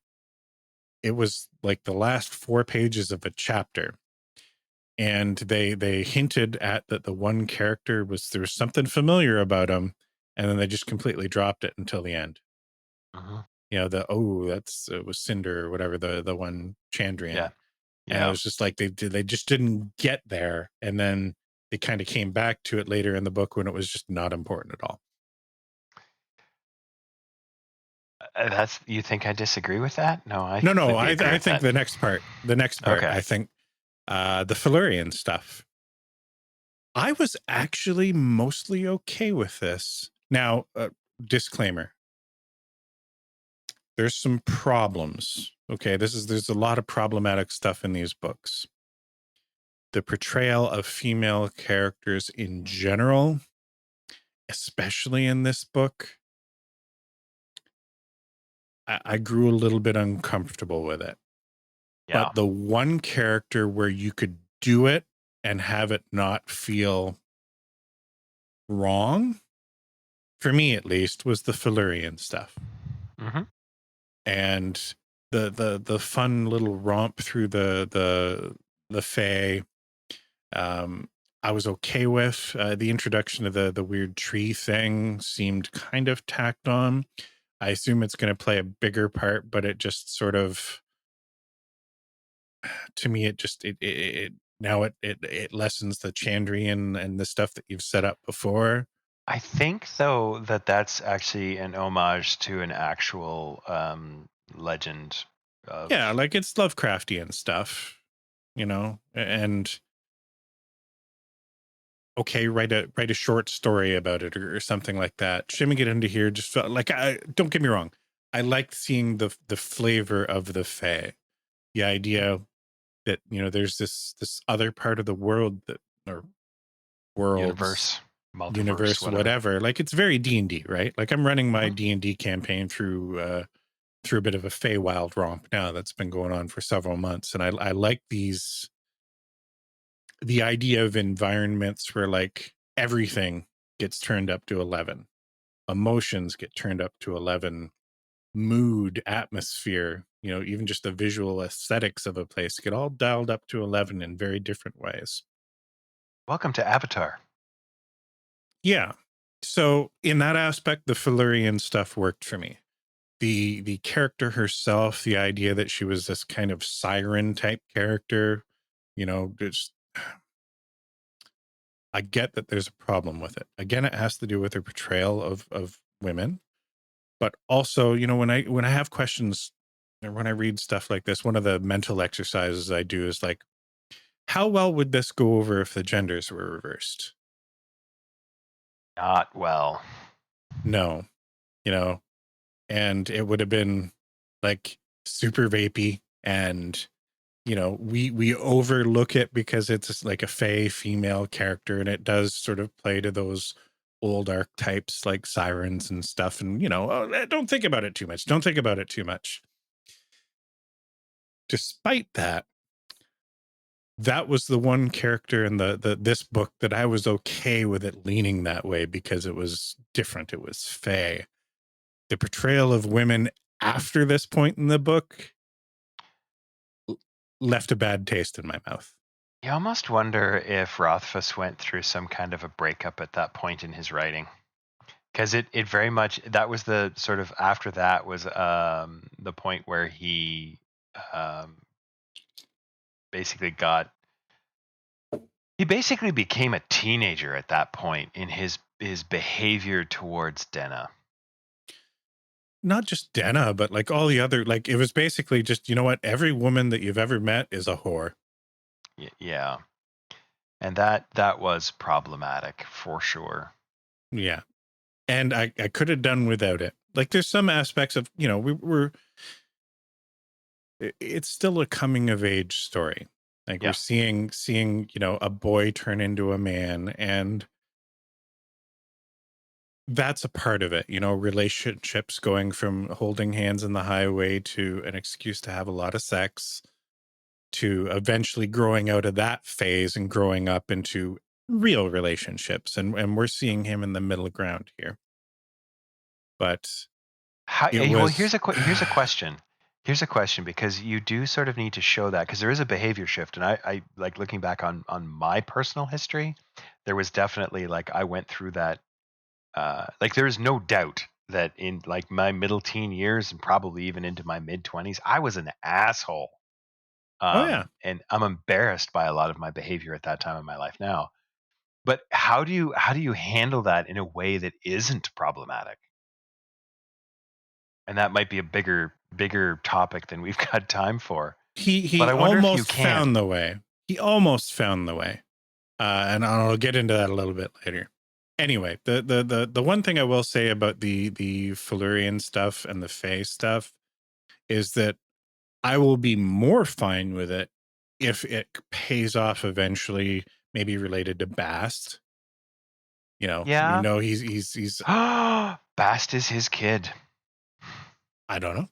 It was like the last 4 pages of a chapter. And they hinted at that the one character there was something familiar about him. And then they just completely dropped it until the end. Mhm. It was Cinder or whatever, the one Chandrian. Yeah. And it was just like they just didn't get there, and then they kind of came back to it later in the book when it was just not important at all. You think I disagree with that? No, I No, completely I agree with think that. the next part, Okay. I think the Felurian stuff. I was actually mostly okay with this. Now, disclaimer: there's some problems. Okay, there's a lot of problematic stuff in these books. The portrayal of female characters in general, especially in this book, I grew a little bit uncomfortable with it. Yeah. But the one character where you could do it and have it not feel wrong, for me at least, was the Felurian stuff. Mm-hmm. And the fun little romp through the Fae, I was okay with. The introduction of the weird tree thing seemed kind of tacked on. I assume it's going to play a bigger part, but it just sort of, to me, it now it lessens the Chandrian and the stuff that you've set up before. I think though that's actually an homage to an actual legend of Yeah, it's Lovecraftian stuff, and okay, write a short story about it or something like that. Shimming it into here just felt like, don't get me wrong, I liked seeing the flavor of the Fae, the idea that there's this other part of the world or worlds, multiverse, universe, whatever. whatever. It's very D&D, right? I'm running my D&D campaign through a bit of a Feywild romp now that's been going on for several months, and I like the idea of environments where everything gets turned up to 11, emotions get turned up to 11, mood, atmosphere, even just the visual aesthetics of a place get all dialed up to 11 in very different ways. Welcome to Avatar. Yeah. So in that aspect, the Felurian stuff worked for me. The character herself, the idea that she was this kind of siren type character, just I get that there's a problem with it. Again, it has to do with the portrayal of women, but also, when I have questions or when I read stuff like this, one of the mental exercises I do is like, how well would this go over if the genders were reversed? Not well. No, you know, and it would have been like super vapey, and we overlook it because it's like a fey female character, and it does sort of play to those old archetypes like sirens and stuff, and don't think about it too much, don't think about it too much. Despite that, that was the one character in the this book that I was okay with it leaning that way because it was different, it was fey. The portrayal of women after this point in the book left a bad taste in my mouth. You almost wonder if Rothfuss went through some kind of a breakup at that point in his writing. Because it very much, that was the sort of, after that was the point where he um, basically he basically became a teenager at that point in his behavior towards Denna. Not just Denna, but like all the other, like it was basically just, every woman that you've ever met is a whore. Yeah. And that was problematic for sure. Yeah. And I could have done without it. Like there's some aspects of, it's still a coming of age story. Like Yeah. we're seeing, a boy turn into a man, and that's a part of it, relationships going from holding hands in the highway to an excuse to have a lot of sex, to eventually growing out of that phase and growing up into real relationships. And we're seeing him in the middle ground here. But it Well, was, here's a question. Here's a question, because you do sort of need to show that, because there is a behavior shift, and I like looking back on my personal history, there was definitely, like, I went through that. Like, there is no doubt that in like my middle teen years and probably even into my mid 20s, I was an asshole. oh yeah, And I'm embarrassed by a lot of my behavior at that time in my life now. But how do you handle that in a way that isn't problematic? And that might be a bigger topic than we've got time for. But he I wonder if you almost can. found the way. He almost found the way. And I'll get into that a little bit later. Anyway, the one thing I will say about the Felurian stuff and the Fae stuff is that I will be more fine with it if it pays off eventually, maybe related to Bast. Yeah. He's Bast is his kid. I don't know.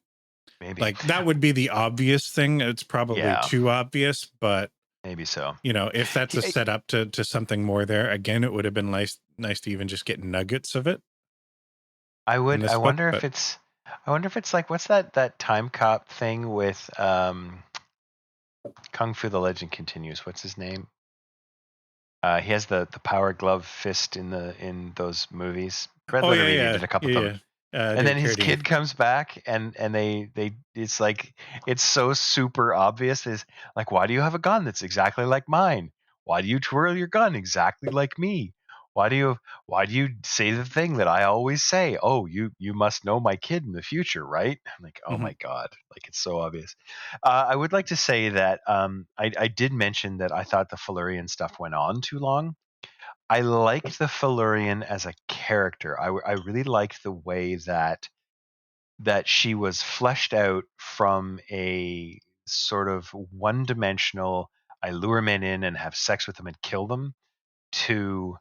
Maybe. Like that would be the obvious thing. It's probably Yeah, too obvious, but maybe so. if that's a He- setup to something more there, again, it would have been nice to even just get nuggets of it in I this book. wonder if But it's like, what's that time cop thing with Kung Fu the Legend Continues. What's his name? He has the power glove fist in those movies. Red oh Letter yeah, Media yeah, did a couple of them. yeah, yeah. And David then his Carradine. kid comes back, and they it's like, it's so super obvious. Is like, why do you have a gun that's exactly like mine? Why do you twirl your gun exactly like me? Why do you say the thing that I always say? Oh, you must know my kid in the future, right? I'm like, oh Hmm. my god, like, it's so obvious. I would like to say that I did mention that I thought the Felurian stuff went on too long. I liked the Felurian as a character. I really liked the way that she was fleshed out from a sort of one-dimensional, I lure men in and have sex with them and kill them, to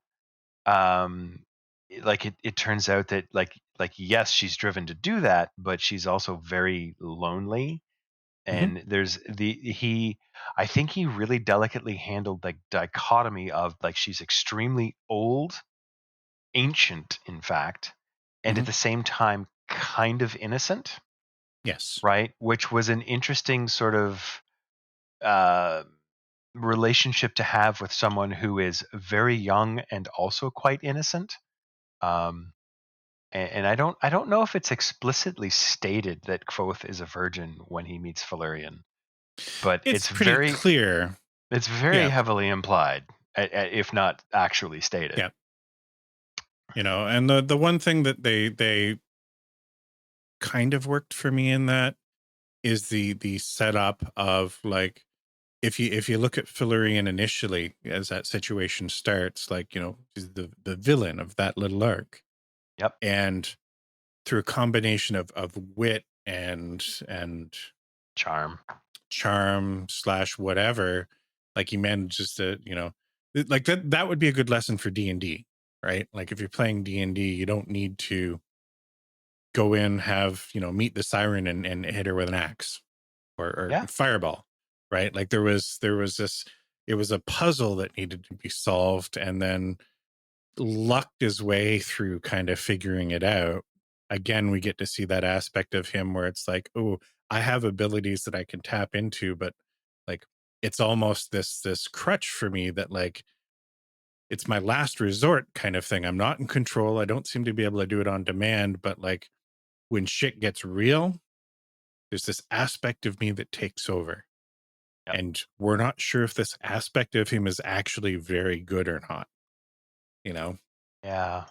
like, it turns out that, like, yes, she's driven to do that, but she's also very lonely. Hmm. And there's I think he really delicately handled the dichotomy of, like, she's extremely old, ancient, in fact, and at Hmm. the same time kind of innocent, Yes. right? Which was an interesting sort of uh, relationship to have with someone who is very young and also quite innocent. Um, and I don't know if it's explicitly stated that Kvothe is a virgin when he meets Felurian, but It's it's pretty very clear. it's very Yeah. heavily implied. if not actually stated. Yeah. And the one thing that they kind of worked for me in that is the setup of, like, if you look at Fillerian initially as that situation starts, like, he's the villain of that little arc, Yep. and through a combination of wit and charm slash whatever, like, he manages to, like, that would be a good lesson for D&D, right? Like, if you're playing D&D, you don't need to go in, have, meet the siren and hit her with an axe or Yeah. fireball, right? Like, there was this, it was a puzzle that needed to be solved, and then lucked his way through kind of figuring it out. Again, we get to see that aspect of him where it's like, oh, I have abilities that I can tap into, but, like, it's almost this crutch for me that, like, it's my last resort kind of thing. I'm not in control. I don't seem to be able to do it on demand, but, like, when shit gets real, there's this aspect of me that takes over. Yep. And we're not sure if this aspect of him is actually very good or not, you know? Yeah.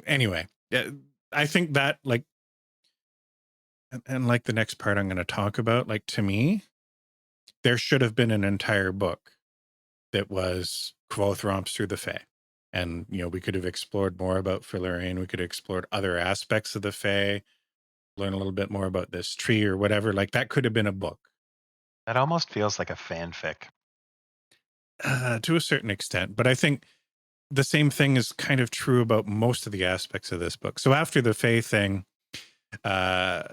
Anyway, I think that, like, and like the next part I'm going to talk about, like, to me, there should have been an entire book that was Kvothe Romps Through the Fae. And, we could have explored more about Fillerian. We could have explored other aspects of the Fae, learn a little bit more about this tree or whatever. Like, that could have been a book. That almost feels like a fanfic. To a certain extent. But I think the same thing is kind of true about most of the aspects of this book. So after the Fae thing, uh,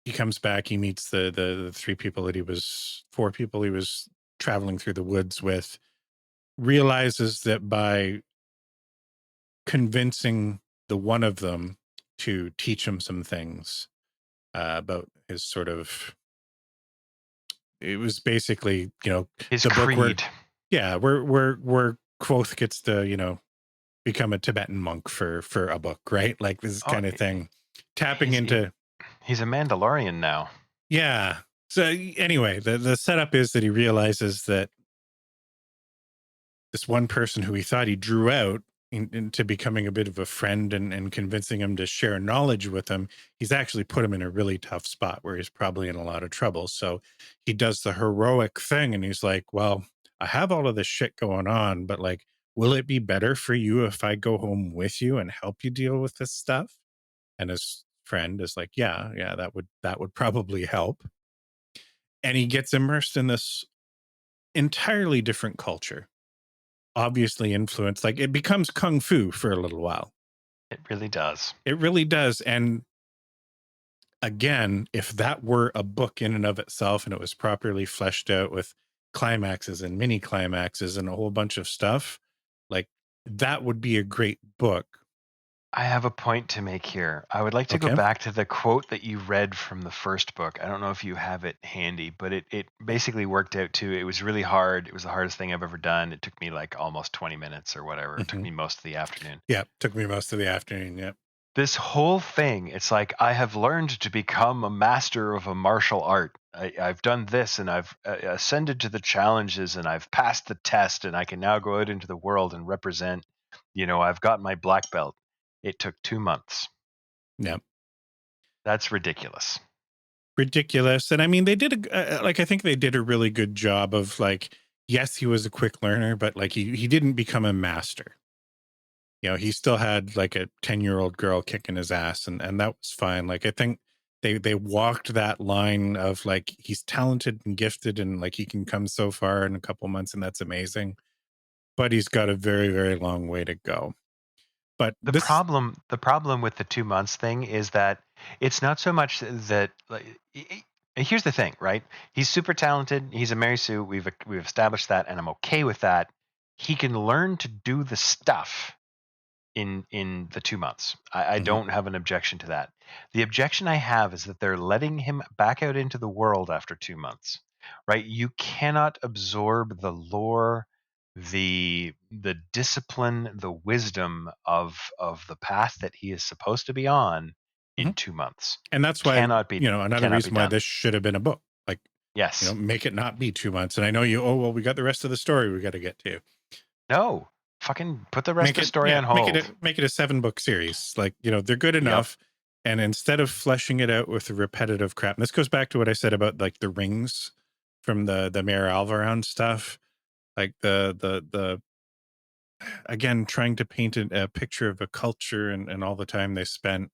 he comes back, he meets the four people he was traveling through the woods with, realizes that by convincing the one of them to teach him some things about his sort of, it was basically, His the book where, creed. yeah, where Quoth gets to, become a Tibetan monk for a book, right? Like, this Oh, kind of thing, tapping he's into, he's a Mandalorian now. yeah. So anyway, the setup is that he realizes that this one person who he thought he drew out into becoming a bit of a friend and convincing him to share knowledge with him, he's actually put him in a really tough spot where he's probably in a lot of trouble. So he does the heroic thing, and he's like, well, I have all of this shit going on, but, like, will it be better for you if I go home with you and help you deal with this stuff? And his friend is like, yeah, that would probably help. And he gets immersed in this entirely different culture, obviously influenced, like, it becomes kung fu for a little while. It really does. It really does. And again, if that were a book in and of itself and it was properly fleshed out with climaxes and mini climaxes and a whole bunch of stuff, like, that would be a great book. I have a point to make here. I would like to go Okay. back to the quote that you read from the first book. I don't know if you have it handy, but it basically worked out too. It was really hard. It was the hardest thing I've ever done. It took me like almost 20 minutes or whatever. It took me most of the afternoon. Yeah, took me most of the afternoon. Yeah. This whole thing, it's like I have learned to become a master of a martial art. I've done this and I've ascended to the challenges and I've passed the test and I can now go out into the world and represent. I've got my black belt. It took 2 months. Yeah. That's ridiculous. Ridiculous. And I mean, they did like, I think they did a really good job of, like, yes, he was a quick learner, but, like, he didn't become a master. He still had, like, a 10-year-old girl kicking his ass, and that was fine. Like, I think they walked that line of, like, he's talented and gifted and, like, he can come so far in a couple months, and that's amazing, but he's got a very, very long way to go. But The this, problem with the 2 months thing is that it's not so much that, like, here's the thing, right? He's super talented. He's a Mary Sue. We've established that, and I'm okay with that. He can learn to do the stuff in the 2 months. I Mhm. don't have an objection to that. The objection I have is that they're letting him back out into the world after 2 months, right? You cannot absorb the lore, the discipline, the wisdom of the path that he is supposed to be on in Mhm. 2 months. And that's why, Cannot be another cannot be reason why done. this should have been a book. Like, Yes. Make it not be 2 months. And I know we got the rest of the story we got to get to. No, fucking put the rest Make of the it, story yeah, on hold. make it a 7-book series. Like, they're good Yep. enough. And instead of fleshing it out with the repetitive crap, and this goes back to what I said about like the rings from the Mayor Alvaron stuff, like the again, trying to paint a picture of a culture and all the time they spent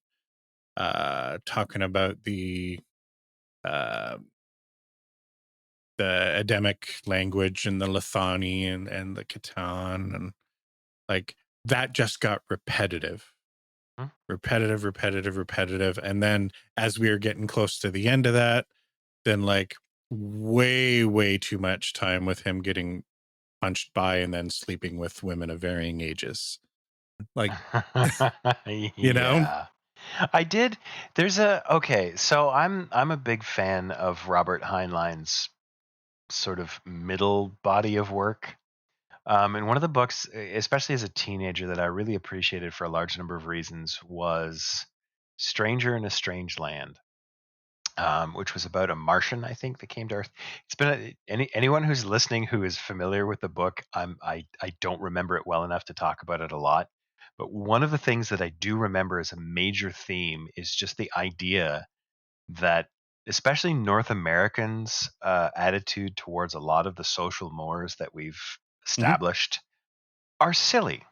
talking about uh, the Adamic language and the Lithani and the Khitan, and like that just got Hmm? repetitive. And then as we were getting close to the end of that, then like way too much time with him getting punched by and then sleeping with women of varying ages. Like, you know? Yeah. I did. Okay, so I'm a big fan of Robert Heinlein's sort of middle body of work. And one of the books, especially as a teenager, that I really appreciated for a large number of reasons was Stranger in a Strange Land, which was about a Martian, I think, that came to Earth. It's been anyone who's listening who is familiar with the book. I don't remember it well enough to talk about it a lot, but one of the things that I do remember as a major theme is just the idea that, especially North Americans' attitude towards a lot of the social mores that we've Hmm. established are silly.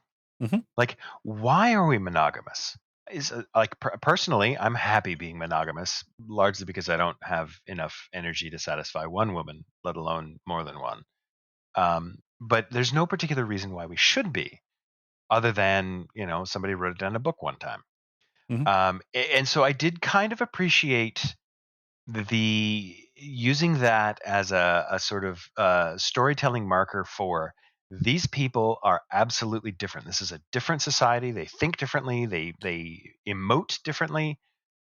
Hmm. Like, why are we monogamous? Is like personally, I'm happy being monogamous, largely because I don't have enough energy to satisfy one woman, let alone more than one. But there's no particular reason why we should be, other than somebody wrote it down in a book one time. Hmm. And so I did kind of appreciate the using that as a sort of storytelling marker for these people are absolutely different. This is a different society. They think differently. They emote differently,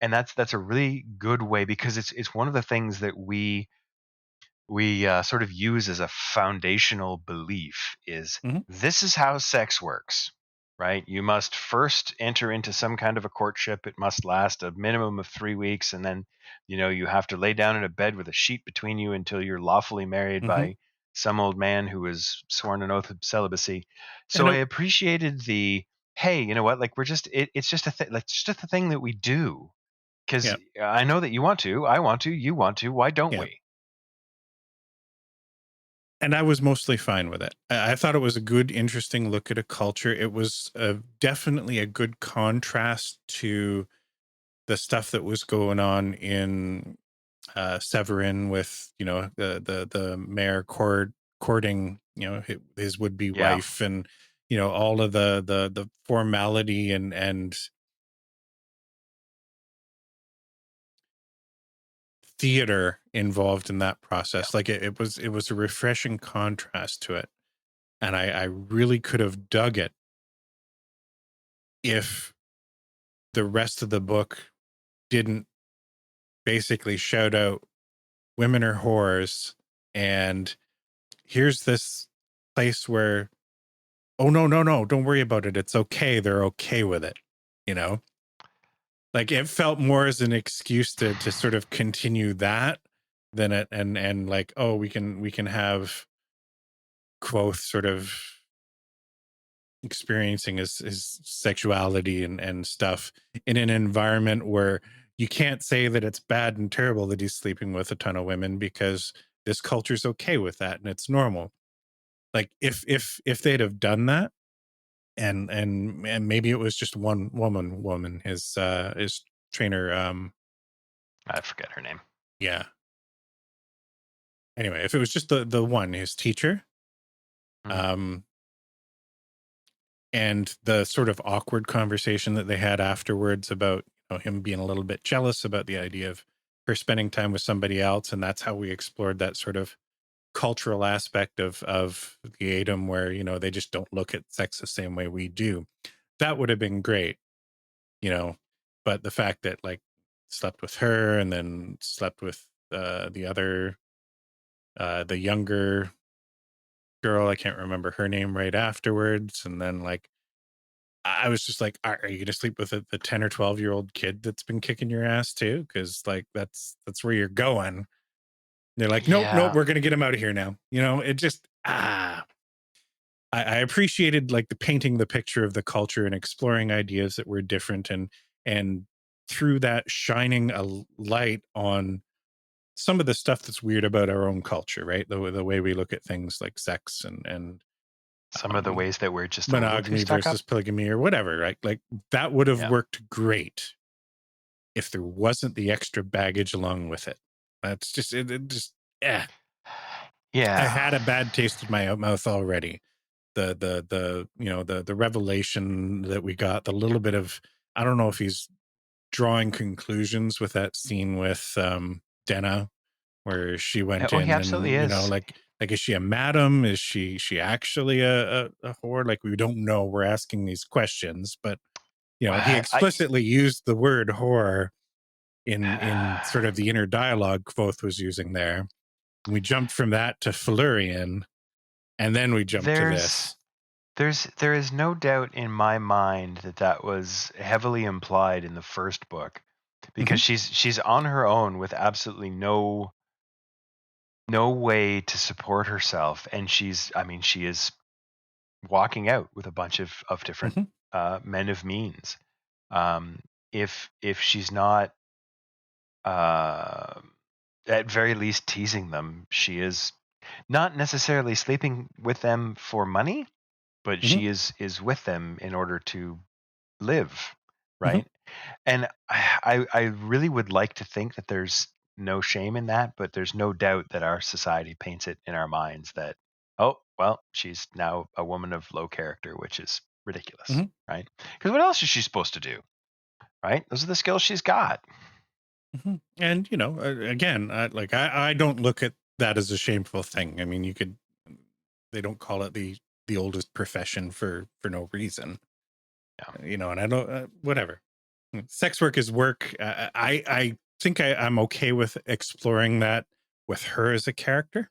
and that's a really good way, because it's one of the things that we sort of use as a foundational belief is Hmm. this is how sex works, right? You must first enter into some kind of a courtship. It must last a minimum of 3 weeks, and then you have to lay down in a bed with a sheet between you until you're lawfully married Hmm. by some old man who has sworn an oath of celibacy. So And I appreciated the, hey, you know what, like, it's just like, it's just a thing that we do, because yeah, I know that you want to, I want to, you want to, why don't yeah. we? And I was mostly fine with it. I thought it was a good, interesting look at a culture. It was definitely a good contrast to the stuff that was going on in Severin with the mayor courting his would be Yeah. wife, and all of the formality and theater involved in that process. Like it was a refreshing contrast to it, and I really could have dug it if the rest of the book didn't basically shout out women are whores, and here's this place where, oh no, don't worry about it, it's okay, they're okay with it, you know like it felt more as an excuse to sort of continue that than it, and like, oh, we can have Quoth sort of experiencing his sexuality and stuff in an environment where you can't say that it's bad and terrible that he's sleeping with a ton of women, because this culture's okay with that and it's normal. Like if they'd have done that, and maybe it was just one woman, his trainer, I forget her name. yeah, anyway, if it was just the one, his teacher, Mhm. um and the sort of awkward conversation that they had afterwards about him being a little bit jealous about the idea of her spending time with somebody else, and that's how we explored that sort of cultural aspect of the Adam, where they just don't look at sex the same way we do. That would have been great, you know but the fact that, like, slept with her and then slept with the other, the younger girl, I can't remember her name, right afterwards, and then, like, I was just like, are you gonna sleep with the 10 or 12-year-old kid that's been kicking your ass too? Because, like, that's where you're going. They're like, nope, nope, Yeah. we're gonna get him out of here now. It just I appreciated like the painting the picture of the culture and exploring ideas that were different, and through that shining a light on some of the stuff that's weird about our own culture, right? The way we look at things like sex and Some of the um, ways that we're just a little too monogamy stuck versus up. polygamy or whatever, right? Like that would have Yeah. worked great if there wasn't the extra baggage along with it. That's just it just yeah. I Yeah. had a bad taste in my mouth already. The revelation that we got, the little bit of, I don't know if he's drawing conclusions with that scene with Denna, where she went Oh, he in absolutely and is. like is she a madam? Is she actually a whore? Like we don't know. We're asking these questions, but he I explicitly used the word whore in sort of the inner dialogue Quoth was using there. We jumped from that to Felurian, and then we jumped to there's this. there is no doubt in my mind that that was heavily implied in the first book, because Mhm, she's on her own with absolutely no way to support herself, and she is walking out with a bunch of different mhm, men of means. If she's not uh, at very least teasing them, she is not necessarily sleeping with them for money, but mhm, she is with them in order to live, mhm, right? And I really would like to think that there's no shame in that, but there's no doubt that our society paints it in our minds that, oh, well, she's now a woman of low character, which is ridiculous, mhm, right? Because what else is she supposed to do, right? Those are the skills she's got. mhm. And again, I don't look at that as a shameful thing. I mean, they don't call it the oldest profession for no reason. Yeah. And I don't whatever. Sex work is work. I think I'm okay with exploring that with her as a character.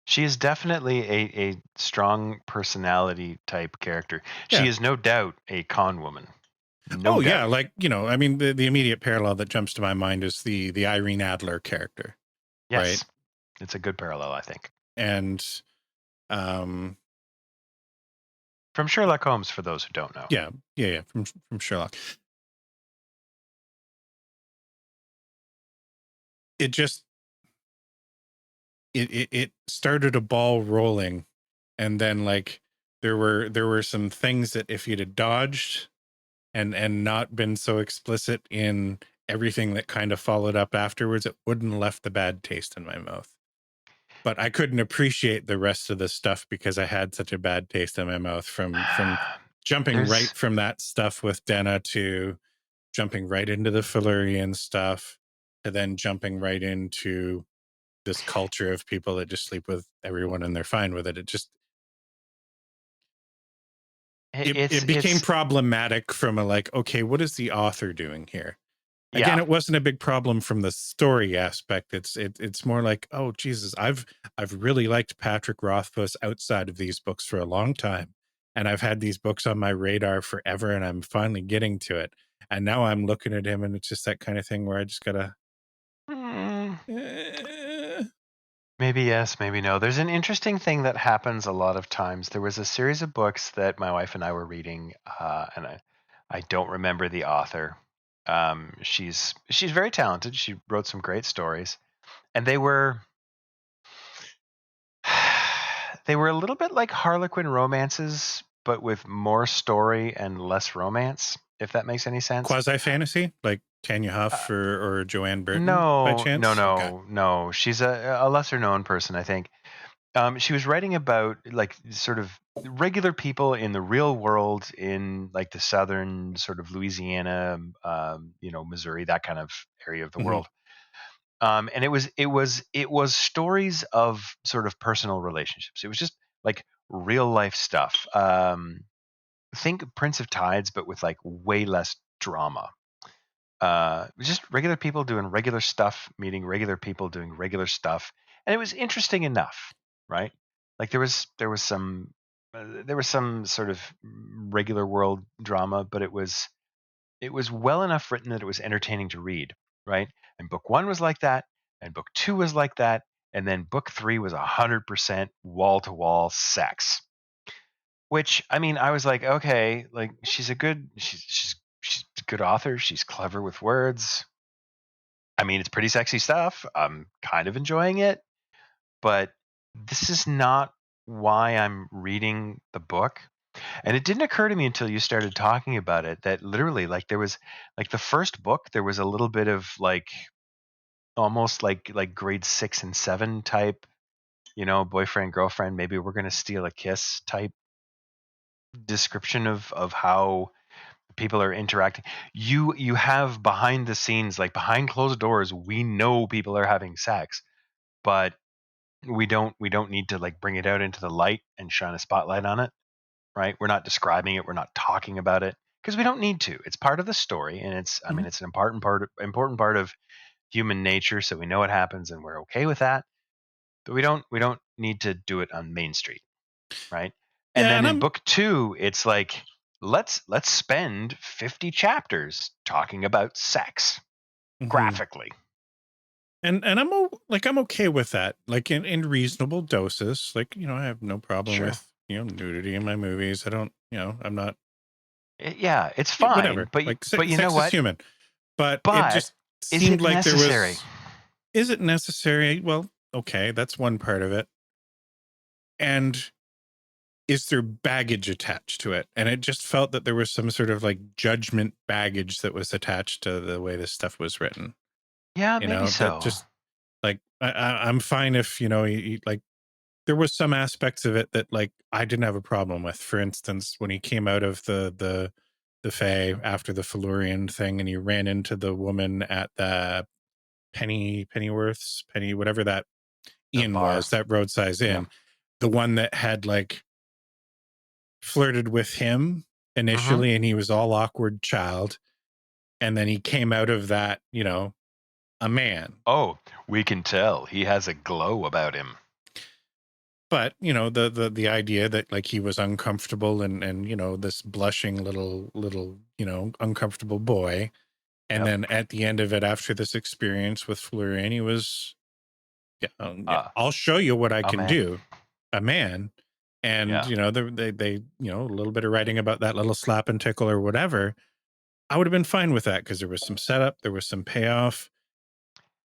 She is definitely a strong personality type character. She Yeah. is no doubt a con woman. No Oh yeah, doubt. like I mean, the immediate parallel that jumps to my mind is the Irene Adler character, right? Yes. It's a good parallel, I think. And um, From Sherlock Holmes, for those who don't know. yeah, yeah, from Sherlock. It just it started a ball rolling, and then like there were some things that if you'd have dodged and not been so explicit in everything that kind of followed up afterwards, it wouldn't have left the bad taste in my mouth. But I couldn't appreciate the rest of the stuff because I had such a bad taste in my mouth from jumping There's right from that stuff with Denna to jumping right into the Fillerian stuff to then jumping right into this culture of people that just sleep with everyone and they're fine with it. It just it became it's problematic from a like, okay, what is the author doing here? Again, yeah. it wasn't a big problem from the story aspect. It's more like, oh Jesus, I've really liked Patrick Rothfuss outside of these books for a long time, and I've had these books on my radar forever, and I'm finally getting to it. And now I'm looking at him, and it's just that kind of thing where I just gotta. Mm, Eh, maybe yes, maybe no. There's an interesting thing that happens a lot of times. There was a series of books that my wife and I were reading, and I don't remember the author. She's very talented. She wrote some great stories, and they were a little bit like Harlequin romances, but with more story and less romance, if that makes any sense. Quasi fantasy like Tanya Uh, Huff or Joanne Burton by no, no, chance? Okay. no, no. She's a lesser known person, I think. She was writing about like sort of regular people in the real world in like the southern sort of Louisiana, Missouri, that kind of area of the Hmm. world. And it was stories of sort of personal relationships. It was just like real life stuff. Think Prince of Tides, but with like way less drama. Just regular people doing regular stuff, meeting regular people doing regular stuff, and it was interesting enough, right? Like there was some sort of regular world drama, but it was well enough written that it was entertaining to read, right? And book one was like that, and book 2 was like that, and then book 3 was 100% wall-to-wall sex. Which, I mean, I was like, okay, like she's a good author. She's clever with words. I mean, it's pretty sexy stuff. I'm kind of enjoying it, but this is not why I'm reading the book. And it didn't occur to me until you started talking about it that literally, like, there was like the first book, there was a little bit of like almost like grade 6 and 7 type, boyfriend, girlfriend, maybe we're gonna steal a kiss type description of how people are interacting. You have behind the scenes, like behind closed doors, we know people are having sex, but we don't need to like bring it out into the light and shine a spotlight on it, right? We're not describing it, we're not talking about it because we don't need to. It's part of the story, and I Mhm. mean, it's an important part of human nature, so we know it happens and we're okay with that. But we don't need to do it on Main Street, right? And Yeah, then and in I'm book 2, it's like let's spend 50 chapters talking about sex mhm. graphically. And I'm okay with that, like in reasonable doses. Like, I have no problem Sure. with, nudity in my movies. I don't, I'm not Yeah, it's whatever. fine, but Like but you know sex is what? human. But it But just is seemed it like there necessary? was, is it necessary? Well, okay, that's one part of it. And is there baggage attached to it? And it just felt that there was some sort of like judgment baggage that was attached to the way this stuff was written. Yeah, maybe That so. just like I'm fine if like there was some aspects of it that like I didn't have a problem with. For instance, when he came out of the Fae after the Felurian thing, and he ran into the woman at the Pennyworth's Penny whatever that The inn bar. was, that roadside Yeah. inn, the one that had like flirted with him Mm-hmm. initially, and he was all awkward child, and then he came out of that, a man. Oh, we can tell he has a glow about him. But the idea that like he was uncomfortable, and this blushing little uncomfortable boy, and Yep. then at the end of it, after this experience with Florian, he was, yeah, Uh, I'll show you what I oh can man. do, a man. And Yeah. they a little bit of writing about that little slap and tickle or whatever, I would have been fine with that because there was some setup, there was some payoff.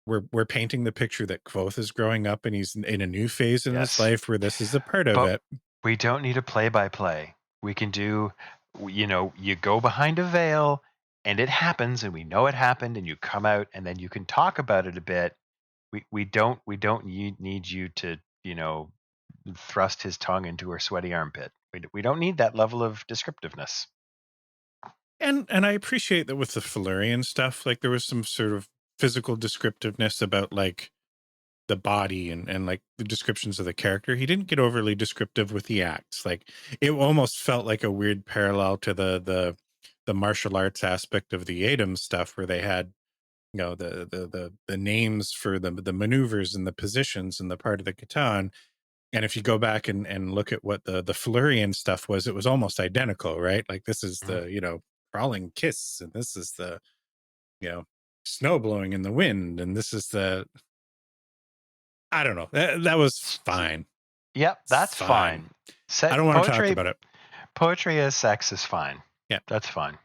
We're painting the picture that Kvothe is growing up and he's in a new phase in his Yes. life where this is a part of But it. we don't need a play-by-play. We can do, you go behind a veil and it happens and we know it happened and you come out and then you can talk about it a bit. We don't need you to, thrust his tongue into her sweaty armpit. We don't need that level of descriptiveness. And I appreciate that with the Felurian stuff, like there was some sort of physical descriptiveness about like the body and like the descriptions of the character. He didn't get overly descriptive with the acts. Like it almost felt like a weird parallel to the martial arts aspect of the Adam stuff, where they had the names for the maneuvers and the positions and the part of the katan. And if you go back and look at what the Flurian stuff was, it was almost identical, right? Like this is Mhm. the crawling kiss, and this is the you know snow blowing in the wind, and this is the I don't know. That was fine. Yep, It's that's fine. fine. I don't want to talk Poetry, about it. poetry as sex is fine. Yeah. That's fine.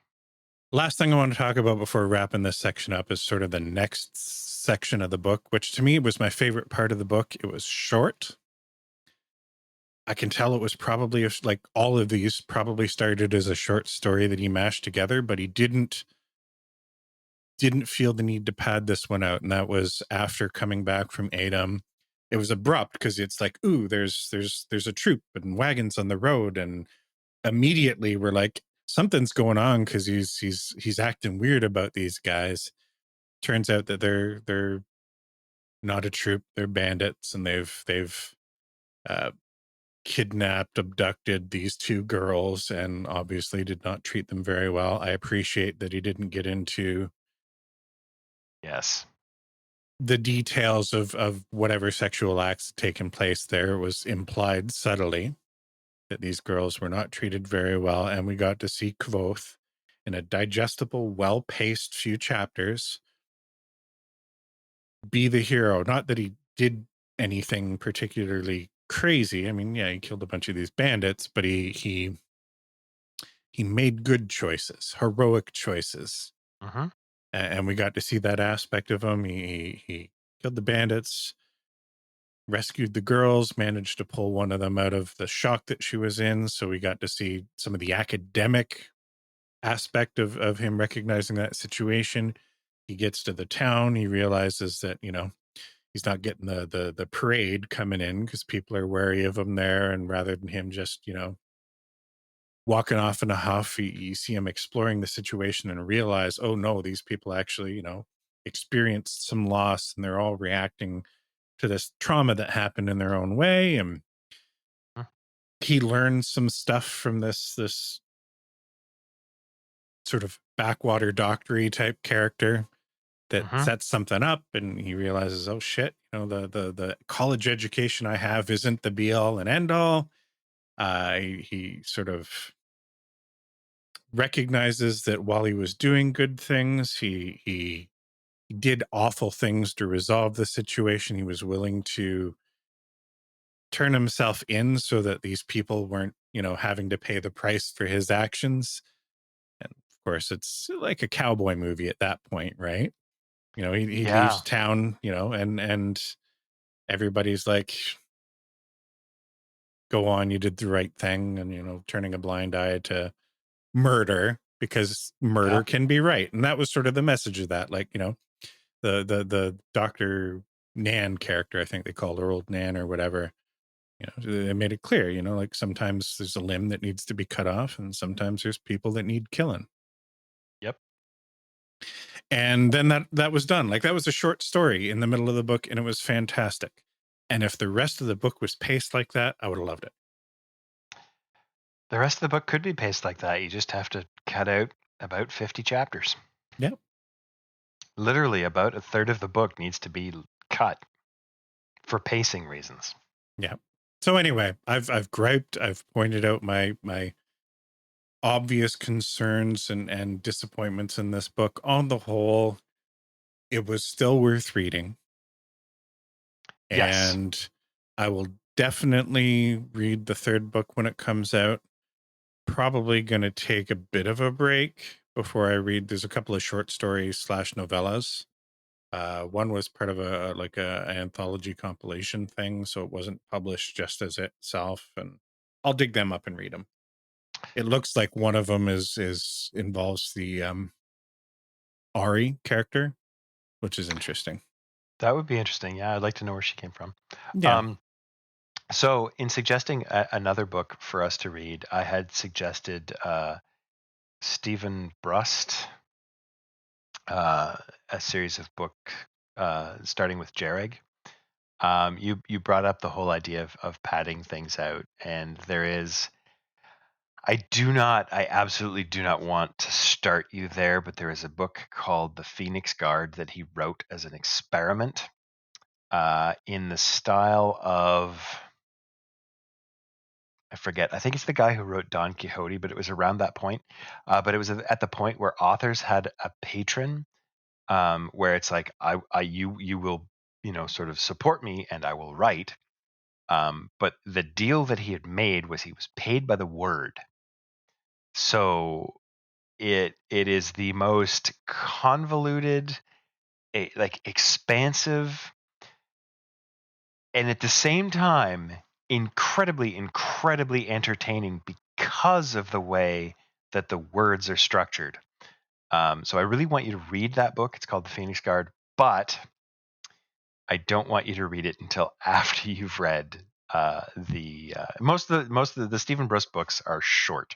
Last thing I want to talk about before wrapping this section up is sort of the next section of the book, which to me was my favorite part of the book. It was short. I can tell it was probably like all of these probably started as a short story that he mashed together, but he didn't feel the need to pad this one out. And that was after coming back from Adam. It was abrupt because it's like, ooh, there's a troop and wagons on the road, and immediately we're like, something's going on because he's acting weird about these guys. Turns out that they're not a troop, they're bandits, and they've uh, kidnapped, abducted these two girls, and obviously did not treat them very well. I appreciate that he didn't get into Yes. the details of whatever sexual acts had taken place there. It was implied subtly that these girls were not treated very well, and we got to see Kvothe in a digestible, well-paced few chapters be the hero. Not that he did anything particularly crazy. I mean, yeah, he killed a bunch of these bandits, but he made good choices, heroic choices. Hmm. And we got to see that aspect of him. He killed the bandits, rescued the girls, managed to pull one of them out of the shock that she was in. So we got to see some of the academic aspect of him recognizing that situation. He gets to the town. He realizes that, he's not getting the parade coming in because people are wary of him there. And rather than him just, walking off in a huff, you see him exploring the situation and realize, oh no, these people actually, experienced some loss and they're all reacting to this trauma that happened in their own way. And he learns some stuff from this sort of backwater doctory type character that Hmm. sets something up, and he realizes, oh shit, the college education I have isn't the be all and end all. He sort of recognizes that while he was doing good things, he did awful things to resolve the situation. He was willing to turn himself in so that these people weren't, having to pay the price for his actions. And of course, it's like a cowboy movie at that point, right? He leaves Yeah. town, and everybody's like, go on, you did the right thing. And, turning a blind eye to murder because Yeah. murder can be right. And that was sort of the message of that. Like, the Dr. Nan character, I think they called her Old Nan or whatever. They made it clear, like sometimes there's a limb that needs to be cut off and sometimes there's people that need killing. Yep. And then that was done. Like that was a short story in the middle of the book and it was fantastic. And if the rest of the book was paced like that, I would have loved it. The rest of the book could be paced like that. You just have to cut out about 50 chapters. Yeah. Literally, about a third of the book needs to be cut for pacing reasons. Yeah. So anyway, I've griped, I've pointed out my obvious concerns and disappointments in this book. On the whole, it was still worth reading. Yes. And I will definitely read the third book when it comes out. Probably going to take a bit of a break before I read. There's a couple of short stories / novellas. One was part of a anthology compilation thing, so it wasn't published just as itself. And I'll dig them up and read them. It looks like one of them is involves the Ari character, which is interesting. That would be interesting. Yeah, I'd like to know where she came from. Yeah. So, in suggesting another book for us to read, I had suggested Stephen Brust, a series of book starting with Jereg. You brought up the whole idea of padding things out, and there is. I absolutely do not want to start you there, but there is a book called The Phoenix Guard that he wrote as an experiment in the style of, I forget. I think it's the guy who wrote Don Quixote, but it was around that point. But it was at the point where authors had a patron, where it's like, you will, sort of support me, and I will write. But the deal that he had made was he was paid by the word. So it is the most convoluted, like expansive, and at the same time incredibly entertaining because of the way that the words are structured. So I really want you to read that book. It's called The Phoenix Guard, but I don't want you to read it until after you've read the most of the Stephen Brust books are short.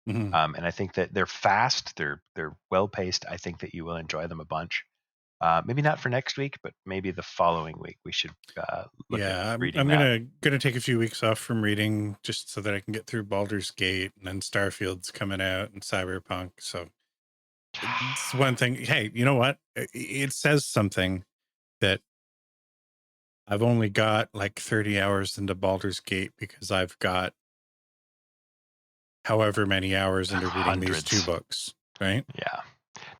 Mhm. And I think that they're fast, they're well paced. I think that you will enjoy them a bunch. Maybe not for next week, but maybe the following week we should look at Yeah, I'm reading I'm that. gonna take a few weeks off from reading just so that I can get through Baldur's Gate and then Starfield's coming out and Cyberpunk. So it's one thing. Hey, you know what? It says something that I've only got like 30 hours into Baldur's Gate because I've got however many hours into reading these two Hundreds. books, right? Yeah.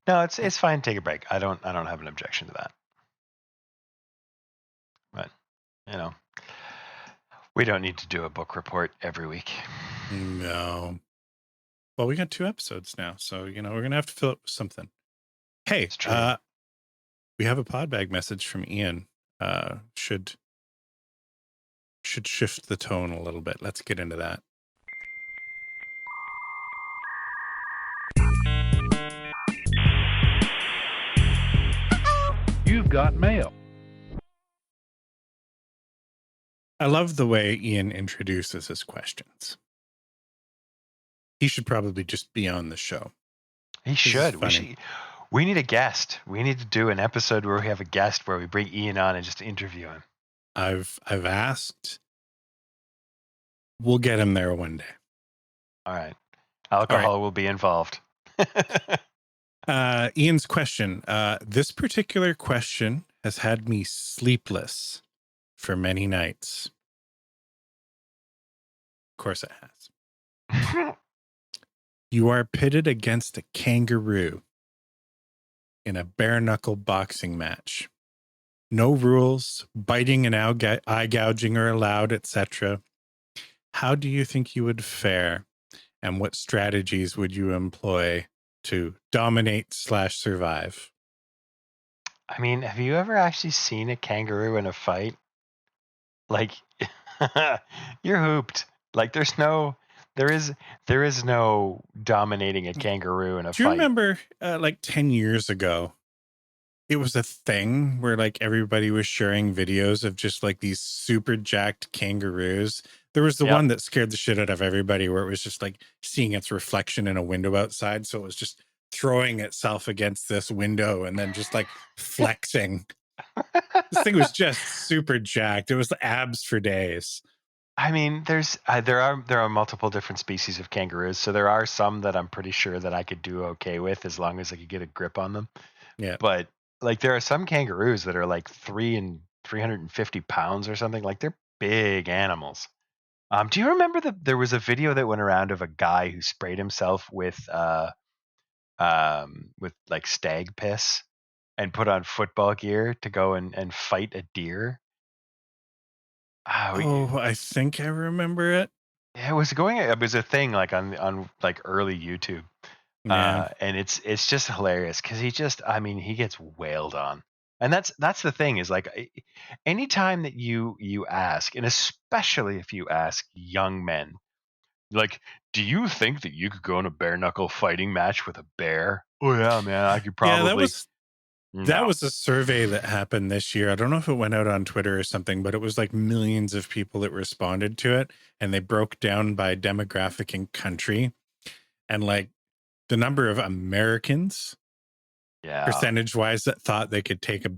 No, it's fine. Take a break. I don't have an objection to that. you know, we don't need to do a book report every week. No. Well, we got 2 episodes now, so we're gonna have to fill it with something. Hey, It's true. we have a Podbag message from Ian. Should shift the tone a little bit. Let's get into that. You've got mail. I love the way Ian introduces his questions. He should probably just be on the show. He should. We need a guest. We need to do an episode where we have a guest where we bring Ian on and just interview him. I've asked. We'll get him there one day. All right. Alcohol will be involved. Ian's question. This particular question has had me sleepless for many nights. Of course it has. You are pitted against a kangaroo in a bare knuckle boxing match. No rules, biting and eye gouging are allowed, etc. How do you think you would fare, and what strategies would you employ to dominate / survive? I mean, have you ever actually seen a kangaroo in a fight? Like, you're hooped. Like, there is no dominating a kangaroo in a Do you fight. remember like 10 years ago, it was a thing where like everybody was sharing videos of just like these super jacked kangaroos. There was the one that scared the shit out of everybody where it was just like seeing its reflection in a window outside. So it was just throwing itself against this window and then just like flexing. This thing was just super jacked. It was the abs for days. I mean, there are multiple different species of kangaroos, so there are some that I'm pretty sure that I could do okay with as long as I could get a grip on them. Yeah. But like, there are some kangaroos that are like 350 pounds or something. Like, they're big animals. Do you remember that there was a video that went around of a guy who sprayed himself with like stag piss and put on football gear to go and fight a deer? I think I remember it. It was a thing like on like early YouTube. Yeah. And it's just hilarious because he gets wailed on. And that's the thing is like, anytime that you ask, and especially if you ask young men, like, do you think that you could go in a bare knuckle fighting match with a bear? Oh yeah, man, I could probably. Yeah, that No. was a survey that happened this year. I don't know if it went out on Twitter or something, but it was like millions of people that responded to it, and they broke down by demographic and country, and like the number of Americans, percentage wise, that thought they could take a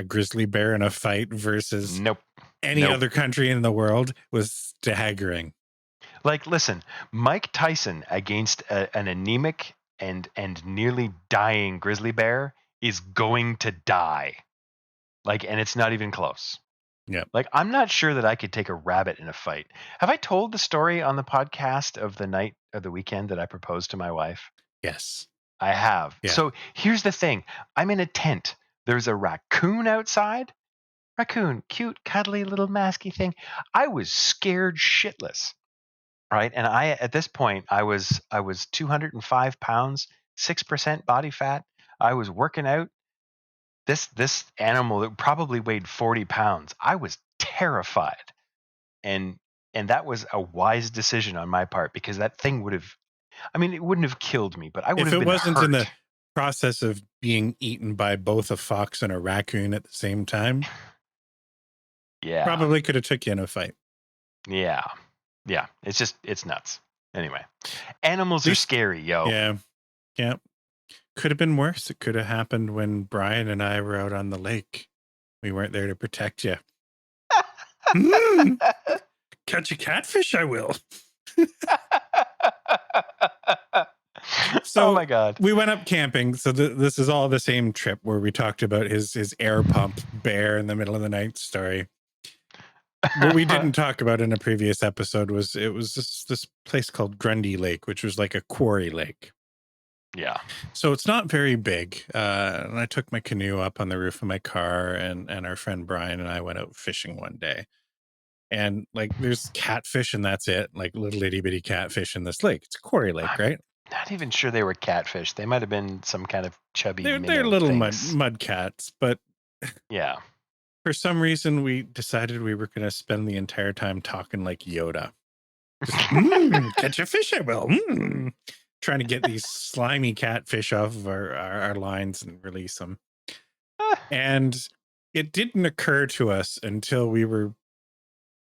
grizzly bear in a fight versus any other country in the world was staggering. Like, listen, Mike Tyson against an anemic and nearly dying grizzly bear is going to die. Like, and it's not even close. Yeah. Like, I'm not sure that I could take a rabbit in a fight. Have I told the story on the podcast of the night of the weekend that I proposed to my wife? Yes. I have. Yeah. So here's the thing. I'm in a tent. There's a raccoon outside. Raccoon, cute, cuddly little masky thing. I was scared shitless. Right. And at this point, I was 205 pounds, 6% body fat. I was working out. This animal that probably weighed 40 pounds. I was terrified. And that was a wise decision on my part, because that thing it wouldn't have killed me, but I would have been hurt. If it wasn't in the process of being eaten by both a fox and a raccoon at the same time, probably could have took you in a fight. Yeah. It's nuts. Anyway, animals are scary, yo. Yeah. Could have been worse. It could have happened when Brian and I were out on the lake. We weren't there to protect you. Catch a catfish, I will. So, oh my God. We went up camping. So this is all the same trip where we talked about his air pump bear in the middle of the night story. What we didn't talk about in a previous episode was this place called Grundy Lake, which was like a quarry lake. Yeah. So it's not very big. And I took my canoe up on the roof of my car, and our friend Brian and I went out fishing one day. And like there's catfish and that's it, like little itty bitty catfish in this lake. It's a quarry lake, I'm right? not even sure they were catfish. They might have been some kind of chubby They're minnow little things. mud cats, but Yeah. for some reason we decided we were going to spend the entire time talking like Yoda. Just catch a fish, I will. Trying to get these slimy catfish off of our lines and release them. And it didn't occur to us until we were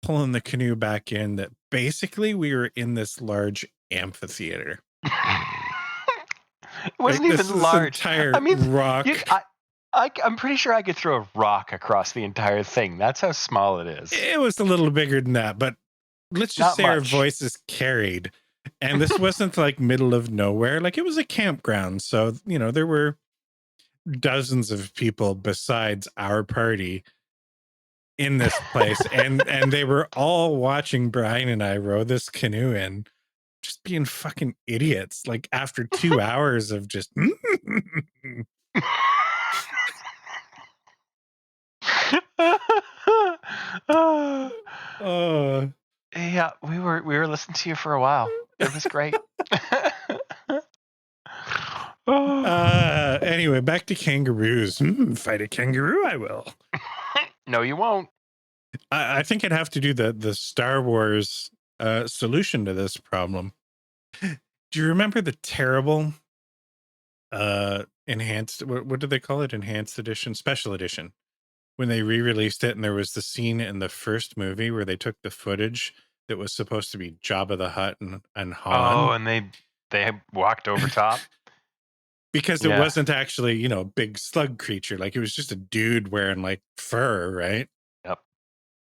pulling the canoe back in that basically we were in this large amphitheater. It wasn't Like this large. I entire mean, you, rock. I'm pretty sure I could throw a rock across the entire thing. That's how small it is. It was a little bigger than that, but let's just Not say our much. voices carried. And this wasn't like middle of nowhere. Like it was a campground. So, you know, there were dozens of people besides our party in this place. And they were all watching Brian and I row this canoe in, just being fucking idiots. Like after 2 hours of just Yeah, we were listening to you for a while. It was great. Anyway, back to kangaroos. Fight a kangaroo, I will. No, you won't. I think I'd have to do the Star Wars solution to this problem. Do you remember the terrible enhanced, what did they call it? Enhanced edition, special edition, when they re-released it, and there was the scene in the first movie where they took the footage that was supposed to be Jabba the Hutt and Han. Oh, and they walked over top. Because it wasn't actually, you know, a big slug creature. Like it was just a dude wearing like fur, right? Yep.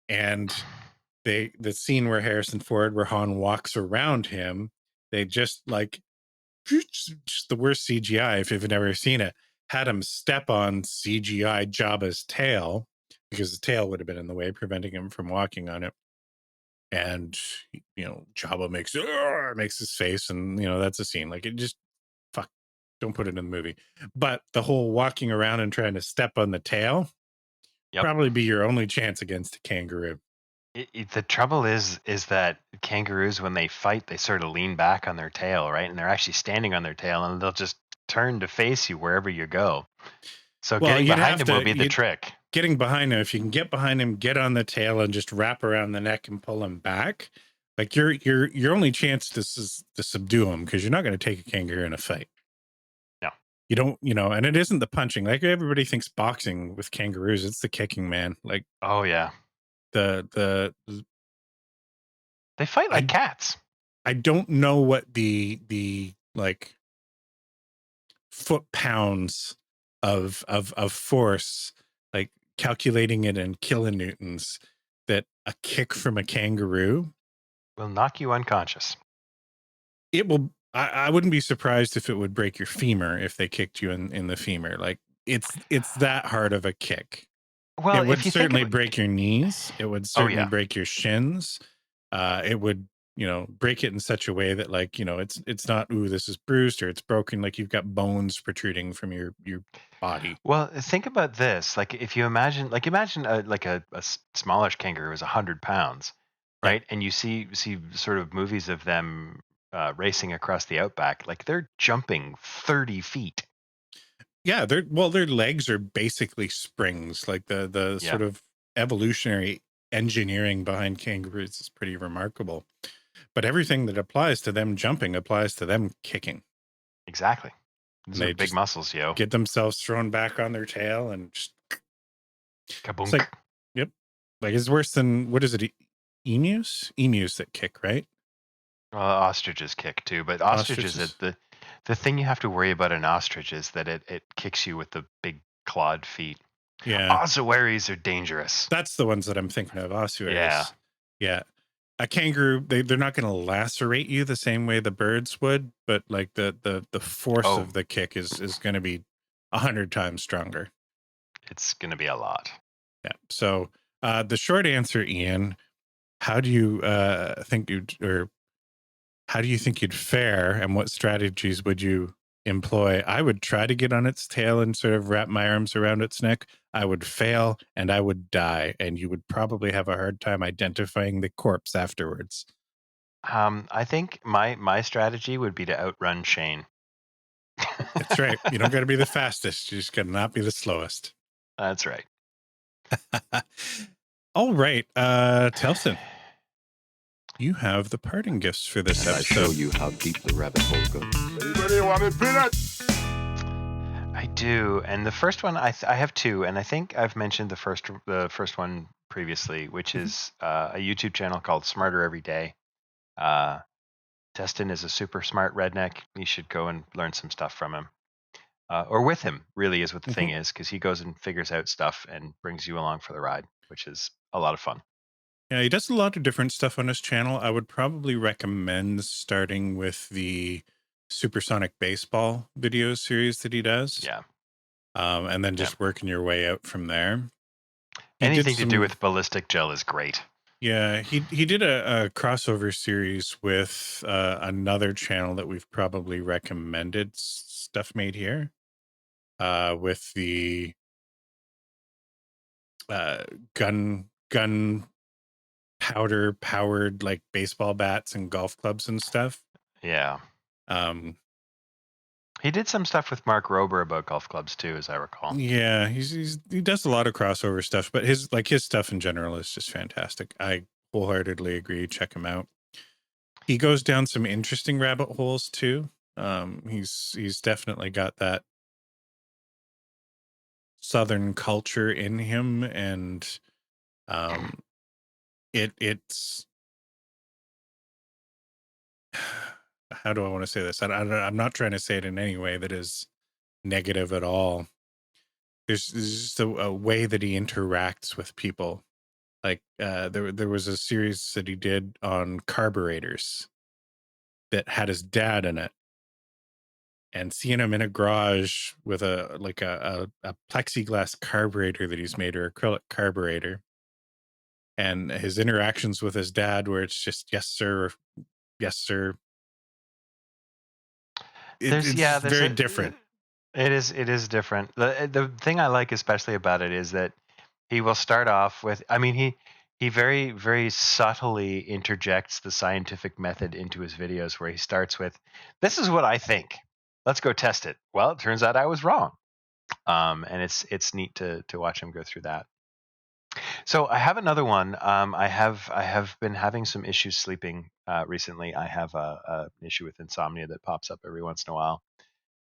And the scene where Harrison Ford, where Han walks around him, they just like just the worst CGI if you've never seen it. Had him step on CGI Jabba's tail because the tail would have been in the way, preventing him from walking on it. And you know, Jabba makes his face, and you know that's a scene. Like it just fuck. Don't put it in the movie. But the whole walking around and trying to step on the tail, probably be your only chance against a kangaroo. The trouble is that kangaroos, when they fight, they sort of lean back on their tail, right? And they're actually standing on their tail, and they'll just turn to face you wherever you go. So getting behind him will be the trick. Getting behind him, if you can get behind him, get on the tail and just wrap around the neck and pull him back. Like your only chance to subdue him, because you're not going to take a kangaroo in a fight. No. You don't, you know, and it isn't the punching. Like everybody thinks boxing with kangaroos, it's the kicking, man. Like, oh yeah. They fight like cats. I don't know what the like foot pounds of force, like calculating it in kilonewtons, that a kick from a kangaroo will knock you unconscious. It will. I wouldn't be surprised if it would break your femur if they kicked you in the femur. Like it's that hard of a kick. Well, it would certainly break your knees. It would certainly break your shins. It would, you know, break it in such a way that, like, you know, it's not, ooh, this is bruised or it's broken. Like you've got bones protruding from your body. Well, think about this. Like if you imagine a smallish kangaroo is 100 pounds, right? And you see sort of movies of them racing across the outback. Like they're jumping 30 feet. Yeah, their legs are basically springs. Like the sort of evolutionary engineering behind kangaroos is pretty remarkable. But everything that applies to them jumping applies to them kicking. Exactly. These are big muscles, yo. Get themselves thrown back on their tail and just kabunk. It's like, yep. Like it's worse than, what is it? Emus that kick, right? Well, ostriches kick too, but ostriches. The thing you have to worry about an ostrich is that it kicks you with the big clawed feet. Yeah. Ossuaries are dangerous. That's the ones that I'm thinking of. Ossuaries. Yeah. Yeah. A kangaroo, they're not going to lacerate you the same way the birds would, but like the force of the kick is going to be 100 times stronger. It's going to be a lot. Yeah. So the short answer, Ian, how do you think you'd fare, and what strategies would you employ. I would try to get on its tail and sort of wrap my arms around its neck. I would fail and I would die, and you would probably have a hard time identifying the corpse afterwards. I think my strategy would be to outrun Shane. That's right. You don't got to be the fastest. You just got to not be the slowest. That's right. All right. Telson, you have the parting gifts for this I show episode. you how deep the rabbit hole goes. Anybody want a peanut? I do, and the first one I have two, and I think I've mentioned the first one previously, which is a YouTube channel called Smarter Every Day. Destin is a super smart redneck. You should go and learn some stuff from him, or with him. Really, is what the thing is, because he goes and figures out stuff and brings you along for the ride, which is a lot of fun. Yeah, he does a lot of different stuff on his channel. I would probably recommend starting with the Supersonic Baseball video series that he does. Yeah. And then just working your way out from there. Anything to do with ballistic gel is great. Yeah, he did a crossover series with another channel that we've probably recommended, Stuff Made Here, with the gun powder powered like baseball bats and golf clubs and stuff. Yeah. He did some stuff with Mark Rober about golf clubs too, as I recall. Yeah, he does a lot of crossover stuff, but his stuff in general is just fantastic. I wholeheartedly agree. Check him out. He goes down some interesting rabbit holes too. He's definitely got that Southern culture in him, and it's how do I want to say this? I'm not trying to say it in any way that is negative at all. There's just a way that he interacts with people. Like there was a series that he did on carburetors that had his dad in it, and seeing him in a garage with a plexiglass carburetor that he's made, or acrylic carburetor, and his interactions with his dad where it's just yes sir, yes sir. It's very different. It is different. The thing I like especially about it is that he will start off with, I mean, he very, very subtly interjects the scientific method into his videos, where he starts with, this is what I think. Let's go test it. Well, it turns out I was wrong. And it's neat to watch him go through that. So I have another one. I have been having some issues sleeping recently. I have an issue with insomnia that pops up every once in a while.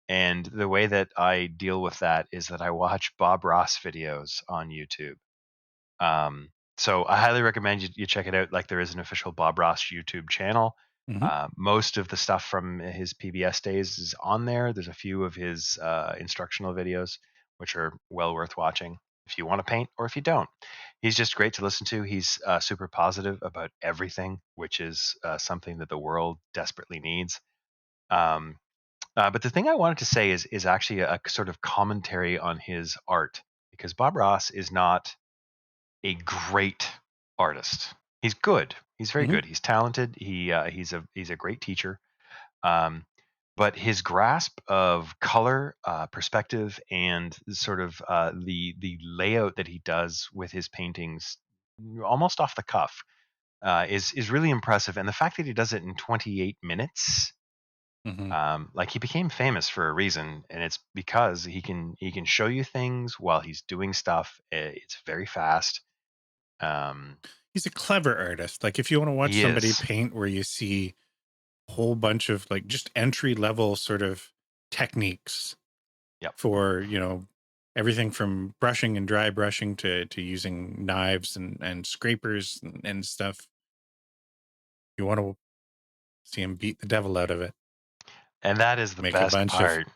And the way that I deal with that is that I watch Bob Ross videos on YouTube. So I highly recommend you check it out. Like, there is an official Bob Ross YouTube channel. Most of the stuff from his PBS days is on there. There's a few of his instructional videos, which are well worth watching if you want to paint or if you don't. He's just great to listen to. He's super positive about everything, which is something that the world desperately needs. But the thing I wanted to say is actually a sort of commentary on his art, because Bob Ross is not a great artist. He's good. He's very good. He's talented. He's a great teacher. But his grasp of color, perspective, and sort of the layout that he does with his paintings, almost off the cuff, is really impressive. And the fact that he does it in 28 minutes. Like, he became famous for a reason, and it's because he can show you things while he's doing stuff. It's very fast. He's a clever artist. Like, if you want to watch somebody paint where you see a whole bunch of like just entry level sort of techniques for, you know, everything from brushing and dry brushing to using knives and scrapers and stuff, you want to see him beat the devil out of it. And that is the best part.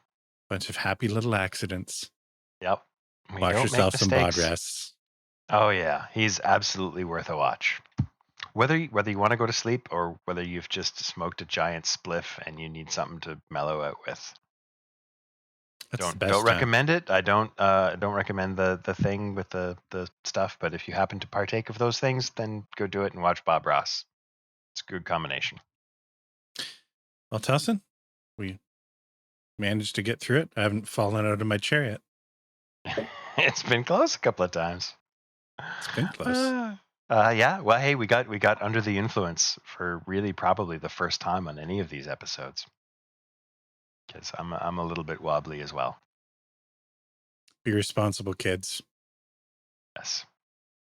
Bunch of happy little accidents. Yep. Watch yourself some bod rests. Oh yeah, he's absolutely worth a watch. Whether you want to go to sleep or whether you've just smoked a giant spliff and you need something to mellow out with. Don't recommend it. I don't recommend the thing with the stuff, but if you happen to partake of those things, then go do it and watch Bob Ross. It's a good combination. Well, Telson, we managed to get through it. I haven't fallen out of my chair yet. It's been close a couple of times. It's been close. Yeah. Well, hey, we got under the influence for really probably the first time on any of these episodes. Because I'm a little bit wobbly as well. Be responsible, kids. Yes.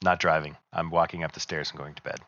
Not driving. I'm walking up the stairs and going to bed.